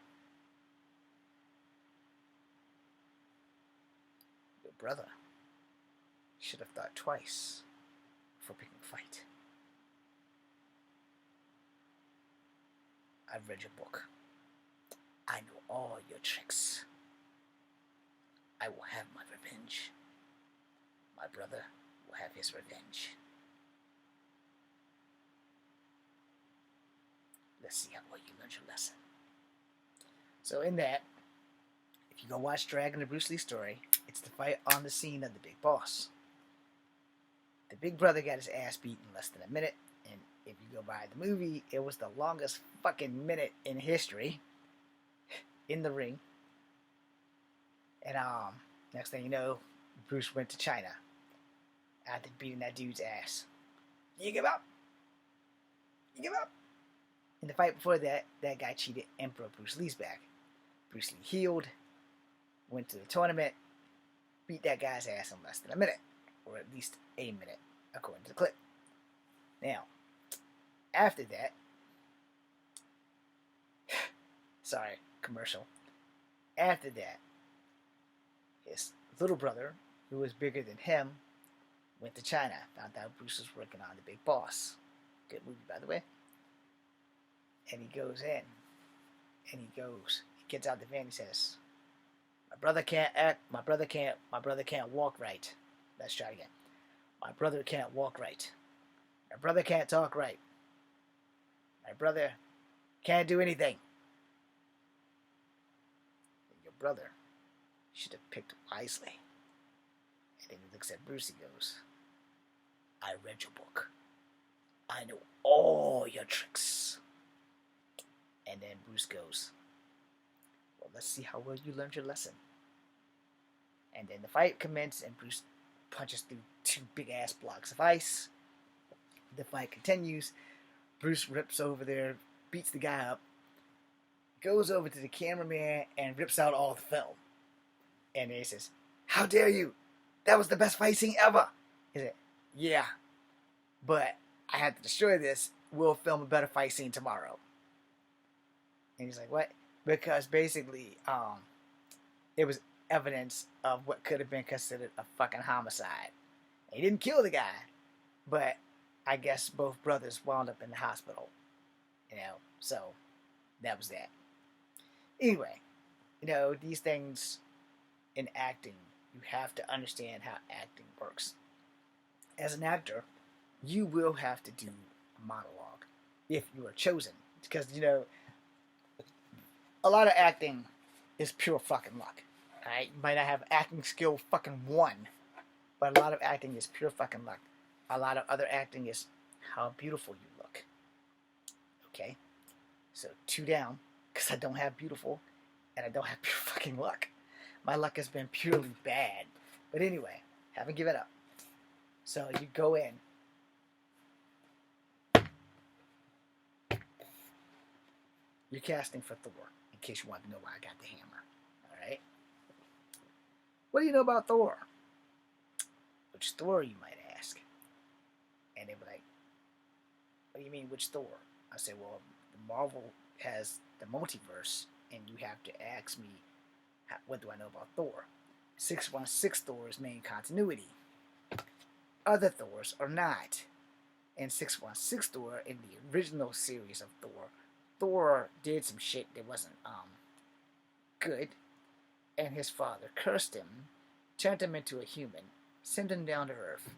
Speaker 1: Your brother should have thought twice before picking a fight. I've read your book. I know all your tricks. I will have my revenge. My brother will have his revenge. Let's see how well you learned your lesson. So in that, if you go watch Dragon the Bruce Lee story, it's the fight on the scene of the big boss. The big brother got his ass beat in less than a minute, and if you go by the movie, it was the longest fucking minute in history in the ring. And next thing you know, Bruce went to China after beating that dude's ass. You give up? You give up? In the fight before that, that guy cheated Emperor Bruce Lee's back. Bruce Lee healed, went to the tournament, beat that guy's ass in less than a minute, or at least a minute, according to the clip. Now, after that, sorry, commercial. After that, his little brother, who was bigger than him, went to China, found out Bruce was working on the big boss. Good movie, by the way. And he goes in, and he gets out the van, he says, my brother can't walk right. Let's try it again. My brother can't walk right. My brother can't talk right. My brother can't do anything. Your brother should have picked wisely. And then he looks at Bruce, he goes, I read your book. I know all your tricks. And then Bruce goes, well, let's see how well you learned your lesson. And then the fight commences, and Bruce punches through 2 big-ass blocks of ice. The fight continues. Bruce rips over there, beats the guy up, goes over to the cameraman, and rips out all the film. And then he says, how dare you? That was the best fight scene ever. He said, yeah, but I had to destroy this. We'll film a better fight scene tomorrow. And he's like, what? Because basically, it was evidence of what could have been considered a fucking homicide. He didn't kill the guy, but I guess both brothers wound up in the hospital. You know, so that was that. Anyway, you know, these things in acting, you have to understand how acting works. As an actor, you will have to do a monologue if you are chosen. Because, you know, a lot of acting is pure fucking luck. Alright? You might not have acting skill fucking 1, but a lot of acting is pure fucking luck. A lot of other acting is how beautiful you look. Okay? So 2 down, because I don't have beautiful, and I don't have pure fucking luck. My luck has been purely bad. But anyway, haven't given up. So you go in. You're casting for Thor, in case you want to know why I got the hammer. Alright? What do you know about Thor? Which Thor, you might ask? And they were like, what do you mean, which Thor? I said, well, Marvel has the multiverse, and you have to ask me, what do I know about Thor? 616 Thor is main continuity. Other Thors are not. And 616 Thor, in the original series of Thor, Thor did some shit that wasn't good, and his father cursed him, turned him into a human, sent him down to Earth,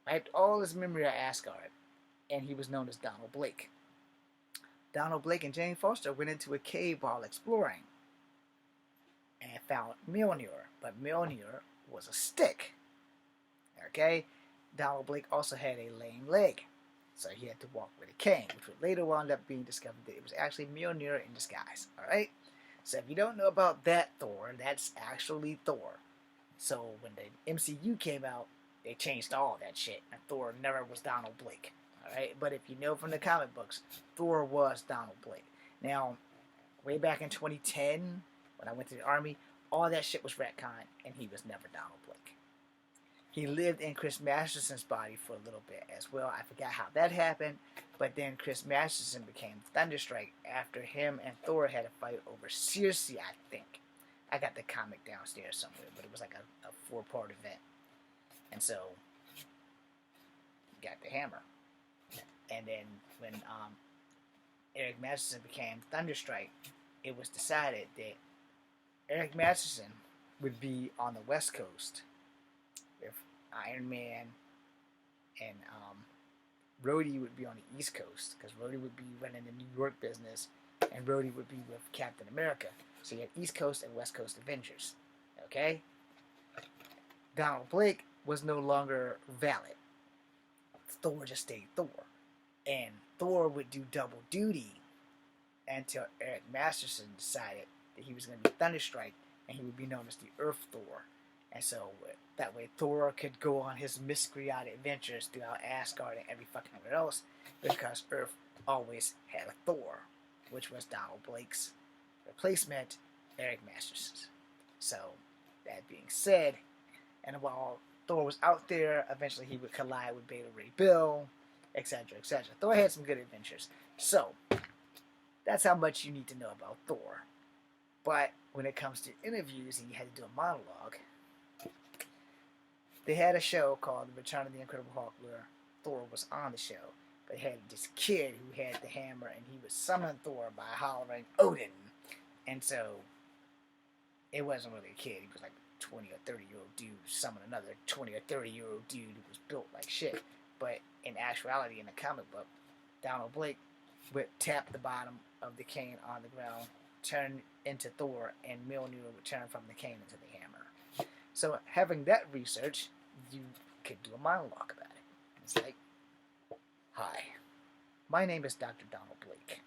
Speaker 1: wiped all his memory of Asgard, and he was known as Donald Blake. Donald Blake and Jane Foster went into a cave while exploring and found Mjolnir, but Mjolnir was a stick. Okay? Donald Blake also had a lame leg, so he had to walk with a cane, which would later wound up being discovered that it was actually Mjolnir in disguise. Alright? So if you don't know about that Thor, that's actually Thor. So when the MCU came out, they changed all that shit, and Thor never was Donald Blake. Alright? But if you know from the comic books, Thor was Donald Blake. Now, way back in 2010, when I went to the army, all that shit was retconned, and he was never Donald Blake. He lived in Chris Masterson's body for a little bit as well. I forgot how that happened, but then Chris Masterson became Thunderstrike after him and Thor had a fight over Circe, I think. I got the comic downstairs somewhere, but it was like a four-part event. And so, he got the hammer. And then when Eric Masterson became Thunderstrike, it was decided that Eric Masterson would be on the West Coast with Iron Man, and Rhodey would be on the East Coast, because Rhodey would be running the New York business, and Rhodey would be with Captain America. So you had East Coast and West Coast Avengers. Okay? Donald Blake was no longer valid. Thor just stayed Thor. And Thor would do double duty until Eric Masterson decided that he was going to be Thunderstrike, and he would be known as the Earth Thor. And so that way Thor could go on his miscreated adventures throughout Asgard and every fucking where else, because Earth always had a Thor, which was Donald Blake's replacement, Eric Masterson's. So, that being said, and while Thor was out there, eventually he would collide with Beta Ray Bill, etc., etc. Thor had some good adventures. So, that's how much you need to know about Thor. But when it comes to interviews and you had to do a monologue, they had a show called The Return of the Incredible Hulk where Thor was on the show. But they had this kid who had the hammer, and he would summon Thor by hollering Odin. And so, it wasn't really a kid. He was like a 20 or 30-year-old dude summoning another 20 or 30-year-old dude who was built like shit. But in actuality, in the comic book, Donald Blake would tap the bottom of the cane on the ground, turn into Thor, and Mjolnir would turn from the cane into the hammer. So, having that research, you could do a monologue about it. It's like, hi, my name is Dr. Donald Blake.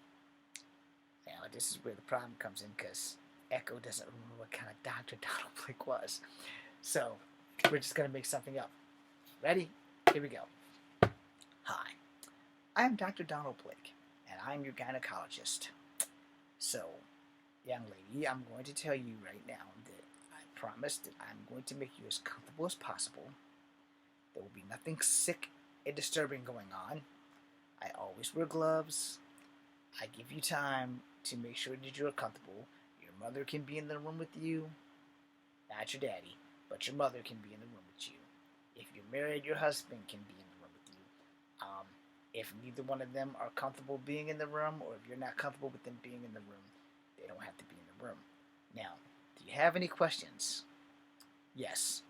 Speaker 1: Now, this is where the problem comes in, because Echo doesn't remember what kind of Dr. Donald Blake was. So, we're just going to make something up. Ready? Here we go. Hi, I am Dr. Donald Blake, and I'm your gynecologist. So, young lady, I'm going to tell you right now that I promise that I'm going to make you as comfortable as possible. There will be nothing sick and disturbing going on. I always wear gloves. I give you time to make sure that you're comfortable. Your mother can be in the room with you. Not your daddy, but your mother can be in the room with you. If you're married, your husband can be in the room with you. If neither one of them are comfortable being in the room, or if you're not comfortable with them being in the room, they don't have to be in the room. Now, do you have any questions? Yes.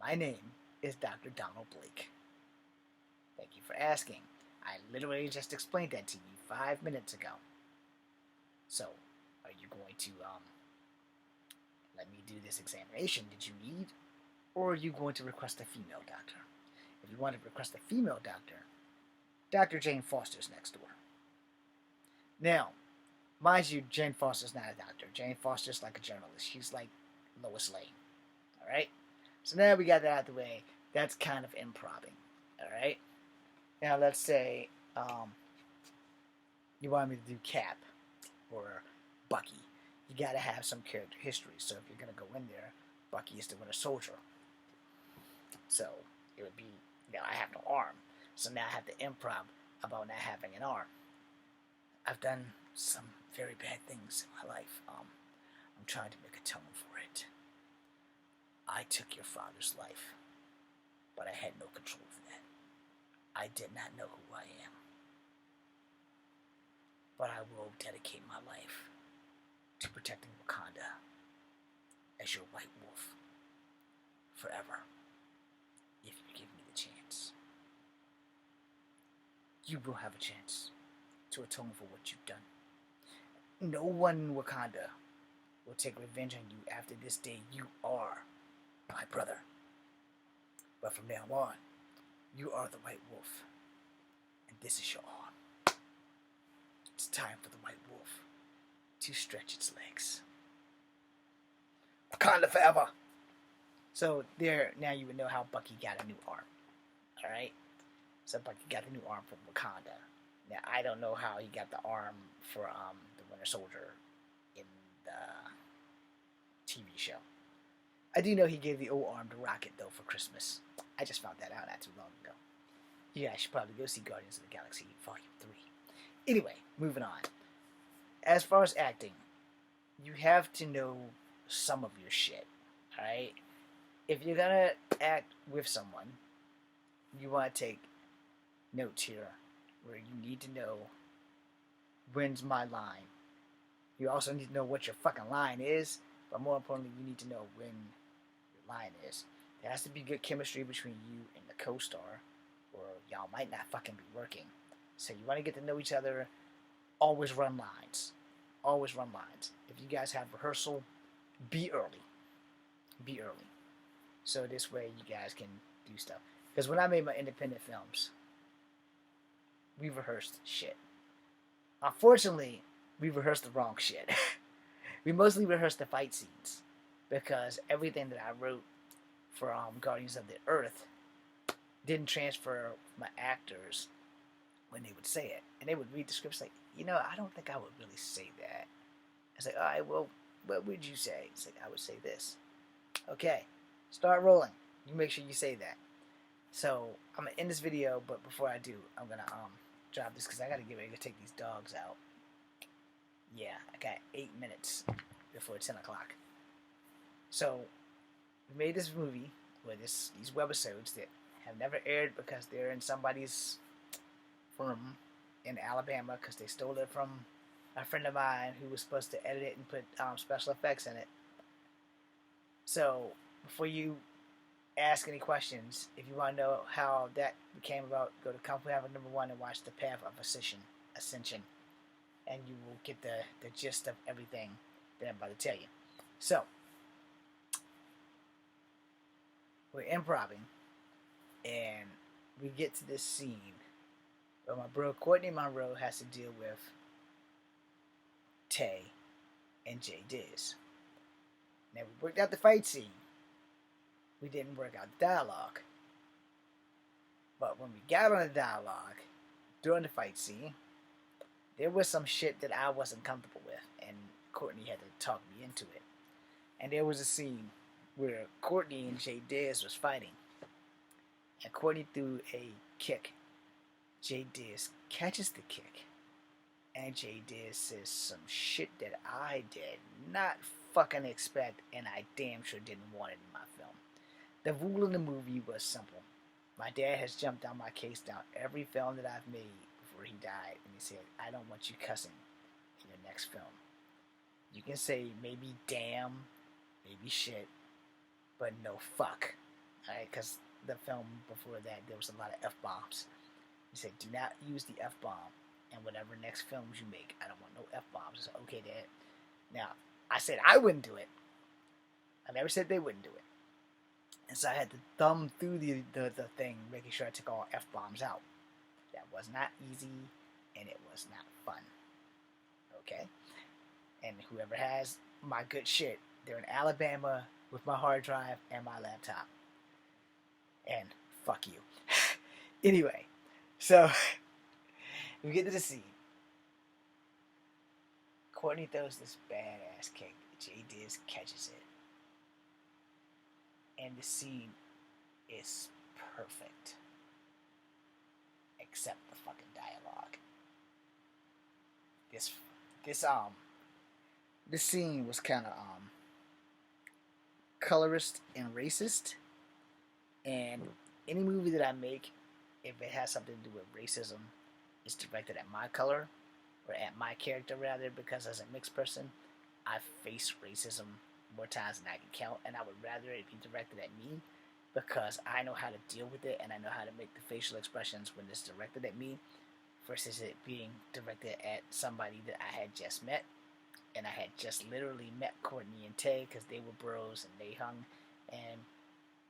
Speaker 1: My name is Dr. Donald Blake. Thank you for asking. I literally just explained that to you 5 minutes ago. So, are you going to, let me do this examination that you need? Or are you going to request a female doctor? If you want to request a female doctor, Dr. Jane Foster's next door. Now, mind you, Jane Foster's not a doctor. Jane Foster's like a journalist. She's like Lois Lane. Alright? So now we got that out of the way. That's kind of improvising. Alright? Now let's say you want me to do Cap or Bucky. You gotta have some character history. So if you're gonna go in there, Bucky is the Winter Soldier. So it would be, I have no arm. So now I have to improv about not having an arm. I've done some very bad things in my life. I'm trying to make atonement for it. I took your father's life, but I had no control over that. I did not know who I am. but I will dedicate my life to protecting Wakanda as your White Wolf forever, if you give me the chance. You will have a chance to atone for what you've done. No one in Wakanda will take revenge on you after this day. You are my brother. But from now on, you are the White Wolf, and this is your arm. It's time for the White Wolf to stretch its legs. Wakanda forever! So there, now you would know how Bucky got a new arm. Alright? So Bucky got a new arm from Wakanda. Now, I don't know how he got the arm for the Winter Soldier in the TV show. I do know he gave the old arm to Rocket, though, for Christmas. I just found that out not too long ago. You guys should probably go see Guardians of the Galaxy Volume 3. Anyway, moving on. As far as acting, you have to know some of your shit, alright? If you're gonna act with someone, you want to take notes here where you need to know when's my line. You also need to know what your fucking line is, but more importantly, you need to know when your line is. There has to be good chemistry between you and the co-star, or y'all might not fucking be working. So you want to get to know each other. Always run lines. Always run lines. If you guys have rehearsal, be early. Be early. So this way you guys can do stuff. Because when I made my independent films, we rehearsed shit. Unfortunately, we rehearsed the wrong shit. We mostly rehearsed the fight scenes. Because everything that I wrote for Guardians of the Earth didn't transfer my actors when they would say it. And they would read the scripts like, I don't think I would really say that. It's like, alright, well, what would you say? It's like, I would say this. Okay, start rolling. You make sure you say that. So, I'm going to end this video, but before I do, I'm going to drop this because I got to get ready to take these dogs out. Yeah, I got 8 minutes before 10 o'clock. So, we made this movie with these webisodes that have never aired because they're in somebody's firm in Alabama because they stole it from a friend of mine who was supposed to edit it and put special effects in it. So, before you ask any questions, if you want to know how that came about, go to Kung Fu Havoc #1 and watch The Path of Ascension. And you will get the gist of everything that I'm about to tell you. So, we're improvising, and we get to this scene where my bro Courtney Monroe has to deal with Tay and Jay Diz. Now, we worked out the fight scene. We didn't work out the dialogue. But when we got on the dialogue, during the fight scene, there was some shit that I wasn't comfortable with, and Courtney had to talk me into it. And there was a scene where Courtney and Jay Diz was fighting, and Courtney threw a kick. Jay Diz catches the kick, and Jay Diz says some shit that I did not fucking expect, and I damn sure didn't want it in my film. The rule in the movie was simple. My dad has jumped on my case down every film that I've made before he died, and he said, I don't want you cussing in your next film. You can say maybe damn, maybe shit, but no fuck. Alright, because the film before that, there was a lot of F-bombs. He said, do not use the F-bomb in whatever next films you make. I don't want no F-bombs. I said, okay, Dad. Now, I said I wouldn't do it. I never said they wouldn't do it. And so I had to thumb through the thing, making sure I took all F-bombs out. That was not easy, and it was not fun. Okay? And whoever has my good shit, they're in Alabama with my hard drive and my laptop. And fuck you. Anyway, so we get to the scene. Courtney throws this badass kick. Jay Diz catches it. And the scene is perfect. Except the fucking dialogue. This scene was kind of colorist and racist. And any movie that I make, if it has something to do with racism, is directed at my color. or at my character rather, because as a mixed person, I've faced racism more times than I can count, and I would rather it be directed at me because I know how to deal with it and I know how to make the facial expressions when it's directed at me versus it being directed at somebody that I had just met. And I had just literally met Courtney and Tay because they were bros and they hung. And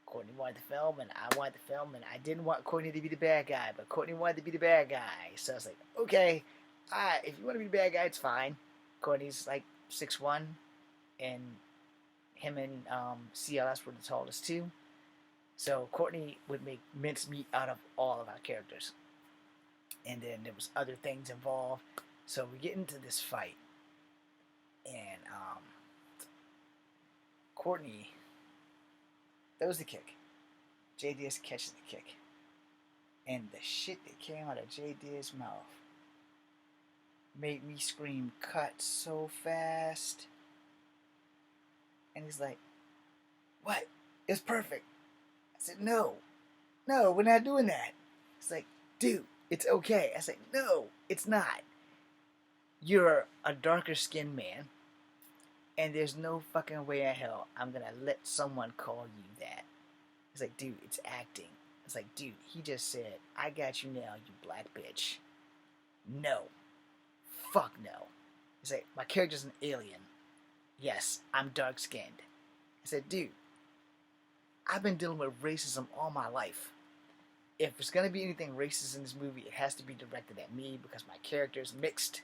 Speaker 1: Courtney wanted to film and I wanted to film, and I didn't want Courtney to be the bad guy, but Courtney wanted to be the bad guy. So I was like, okay, if you want to be the bad guy, it's fine. Courtney's like 6'1", and him and CLS were the tallest too. So Courtney would make mincemeat out of all of our characters. And then there was other things involved. So we get into this fight. And Courtney throws the kick. J. Diaz catches the kick. And the shit that came out of J. Diaz's mouth made me scream, cut so fast. And he's like, what? It's perfect. I said, no, we're not doing that. It's like, dude, it's okay. I said, no, it's not. You're a darker skinned man, and there's no fucking way in hell I'm gonna let someone call you that. It's like, dude, it's acting. It's like, dude, he just said, I got you now, you black bitch. No. Fuck no. It's like, my character's an alien. Yes, I'm dark skinned. I said, dude, I've been dealing with racism all my life. If there's gonna be anything racist in this movie, it has to be directed at me because my character's mixed.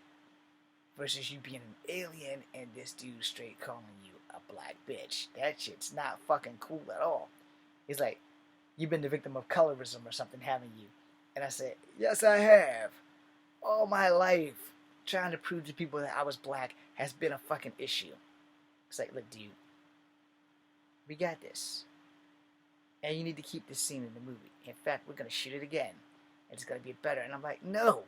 Speaker 1: Versus you being an alien and this dude straight calling you a black bitch. That shit's not fucking cool at all. He's like, you've been the victim of colorism or something, haven't you? And I said, yes, I have. All my life, trying to prove to people that I was black has been a fucking issue. It's like, look, dude, we got this. And you need to keep this scene in the movie. In fact, we're going to shoot it again. And it's going to be better. And I'm like, no,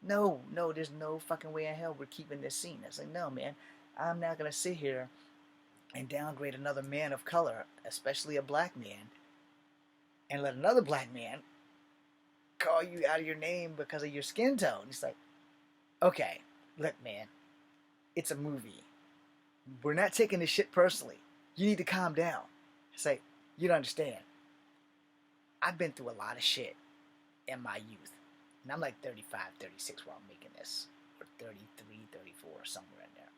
Speaker 1: there's no fucking way in hell we're keeping this scene. I was like, no, man, I'm not going to sit here and downgrade another man of color, especially a black man, and let another black man call you out of your name because of your skin tone. It's like, okay, look, man, it's a movie. We're not taking this shit personally. You need to calm down. It's like, you don't understand. I've been through a lot of shit in my youth. And I'm like 35, 36 while I'm making this. Or 33, 34, somewhere in there.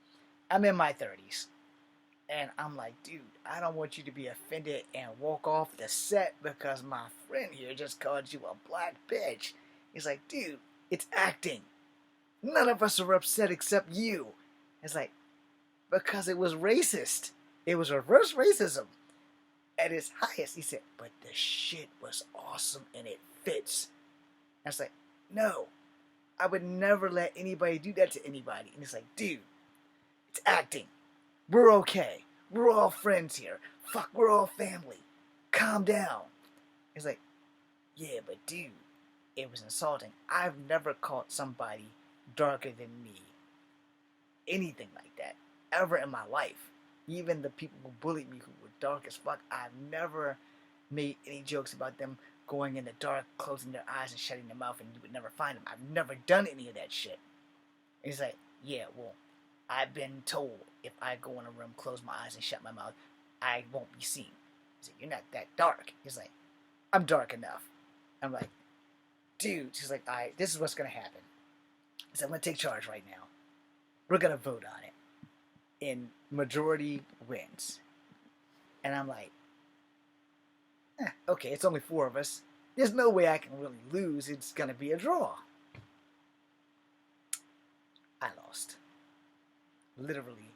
Speaker 1: I'm in my 30s. And I'm like, dude, I don't want you to be offended and walk off the set because my friend here just called you a black bitch. He's like, dude, it's acting. None of us are upset except you. It's like, because it was racist. It was reverse racism at its highest. He said, but the shit was awesome and it fits. I was like, no, I would never let anybody do that to anybody. And it's like, dude, it's acting. We're okay. We're all friends here. Fuck, we're all family. Calm down. It's like, yeah, but dude, it was insulting. I've never called somebody darker than me. Anything like that. Ever in my life. Even the people who bullied me who were dark as fuck, I've never made any jokes about them going in the dark, closing their eyes and shutting their mouth, and you would never find them. I've never done any of that shit. And he's like, yeah, well, I've been told if I go in a room, close my eyes, and shut my mouth, I won't be seen. He's like, you're not that dark. He's like, I'm dark enough. I'm like, dude. She's like, all right, this is what's going to happen. He said, I'm going to take charge right now. We're going to vote on it. And majority wins. And I'm like, okay, it's only 4 of us. There's no way I can really lose. It's going to be a draw. I lost. Literally,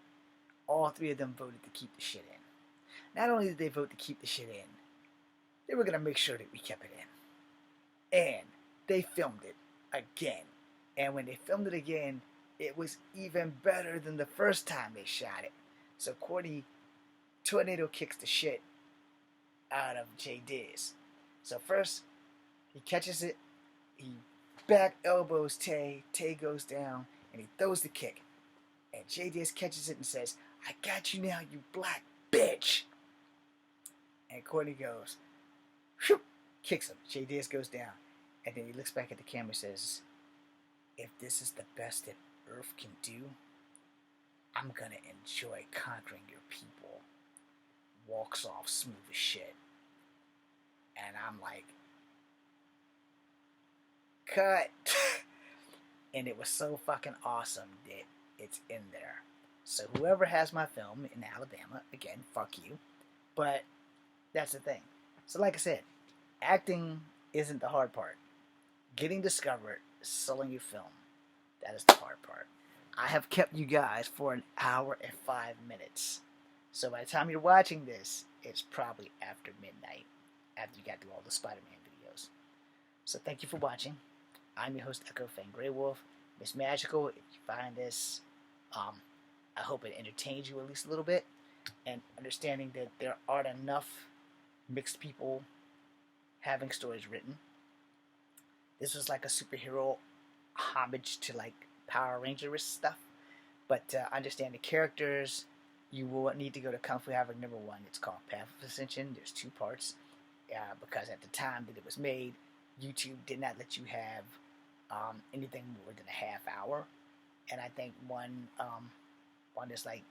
Speaker 1: all 3 of them voted to keep the shit in. Not only did they vote to keep the shit in, they were going to make sure that we kept it in. And they filmed it again. And when they filmed it again, it was even better than the first time they shot it. So Courtney tornado kicks the shit out of J. Diz. So first, he catches it, he back elbows Tay, Tay goes down, and he throws the kick. And J. Diz catches it and says, I got you now, you black bitch. And Courtney goes, whew, kicks him. J. Diz goes down. And then he looks back at the camera and says, if this is the best that earth can do, I'm gonna enjoy conquering your people. Walks off smooth as shit. And I'm like, cut. And it was so fucking awesome that it's in there. So whoever has my film in Alabama, again, fuck you. But that's the thing. So like I said, acting isn't the hard part. Getting discovered, selling your film, that is the hard part. I have kept you guys for an hour and 5 minutes. So by the time you're watching this, it's probably after midnight, after you got through all the Spider-Man videos. So thank you for watching. I'm your host, Echo Fang Grey Wolf. Miss Magical, if you find this, I hope it entertains you at least a little bit. And understanding that there aren't enough mixed people having stories written. This was like a superhero homage to like Power Ranger stuff. But understand the characters. You will need to go to Kung Fu Havoc #1. It's called Path of Ascension. There's 2 parts. Because at the time that it was made, YouTube did not let you have anything more than a half hour. And I think one is like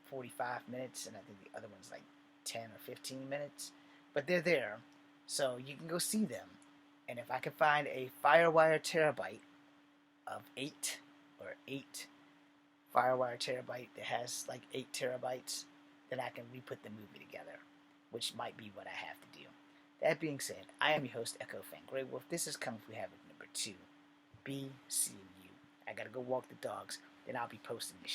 Speaker 1: 45 minutes, and I think the other one's like 10 or 15 minutes. But they're there, so you can go see them. And if I can find a Firewire terabyte of 8 Firewire terabyte that has like 8 terabytes, then I can re-put the movie together, which might be what I have to do. That being said, I am your host, Echo Fang Grey Wolf. This is Kung Fu Havoc #2. Be seeing you. I gotta go walk the dogs, then I'll be posting this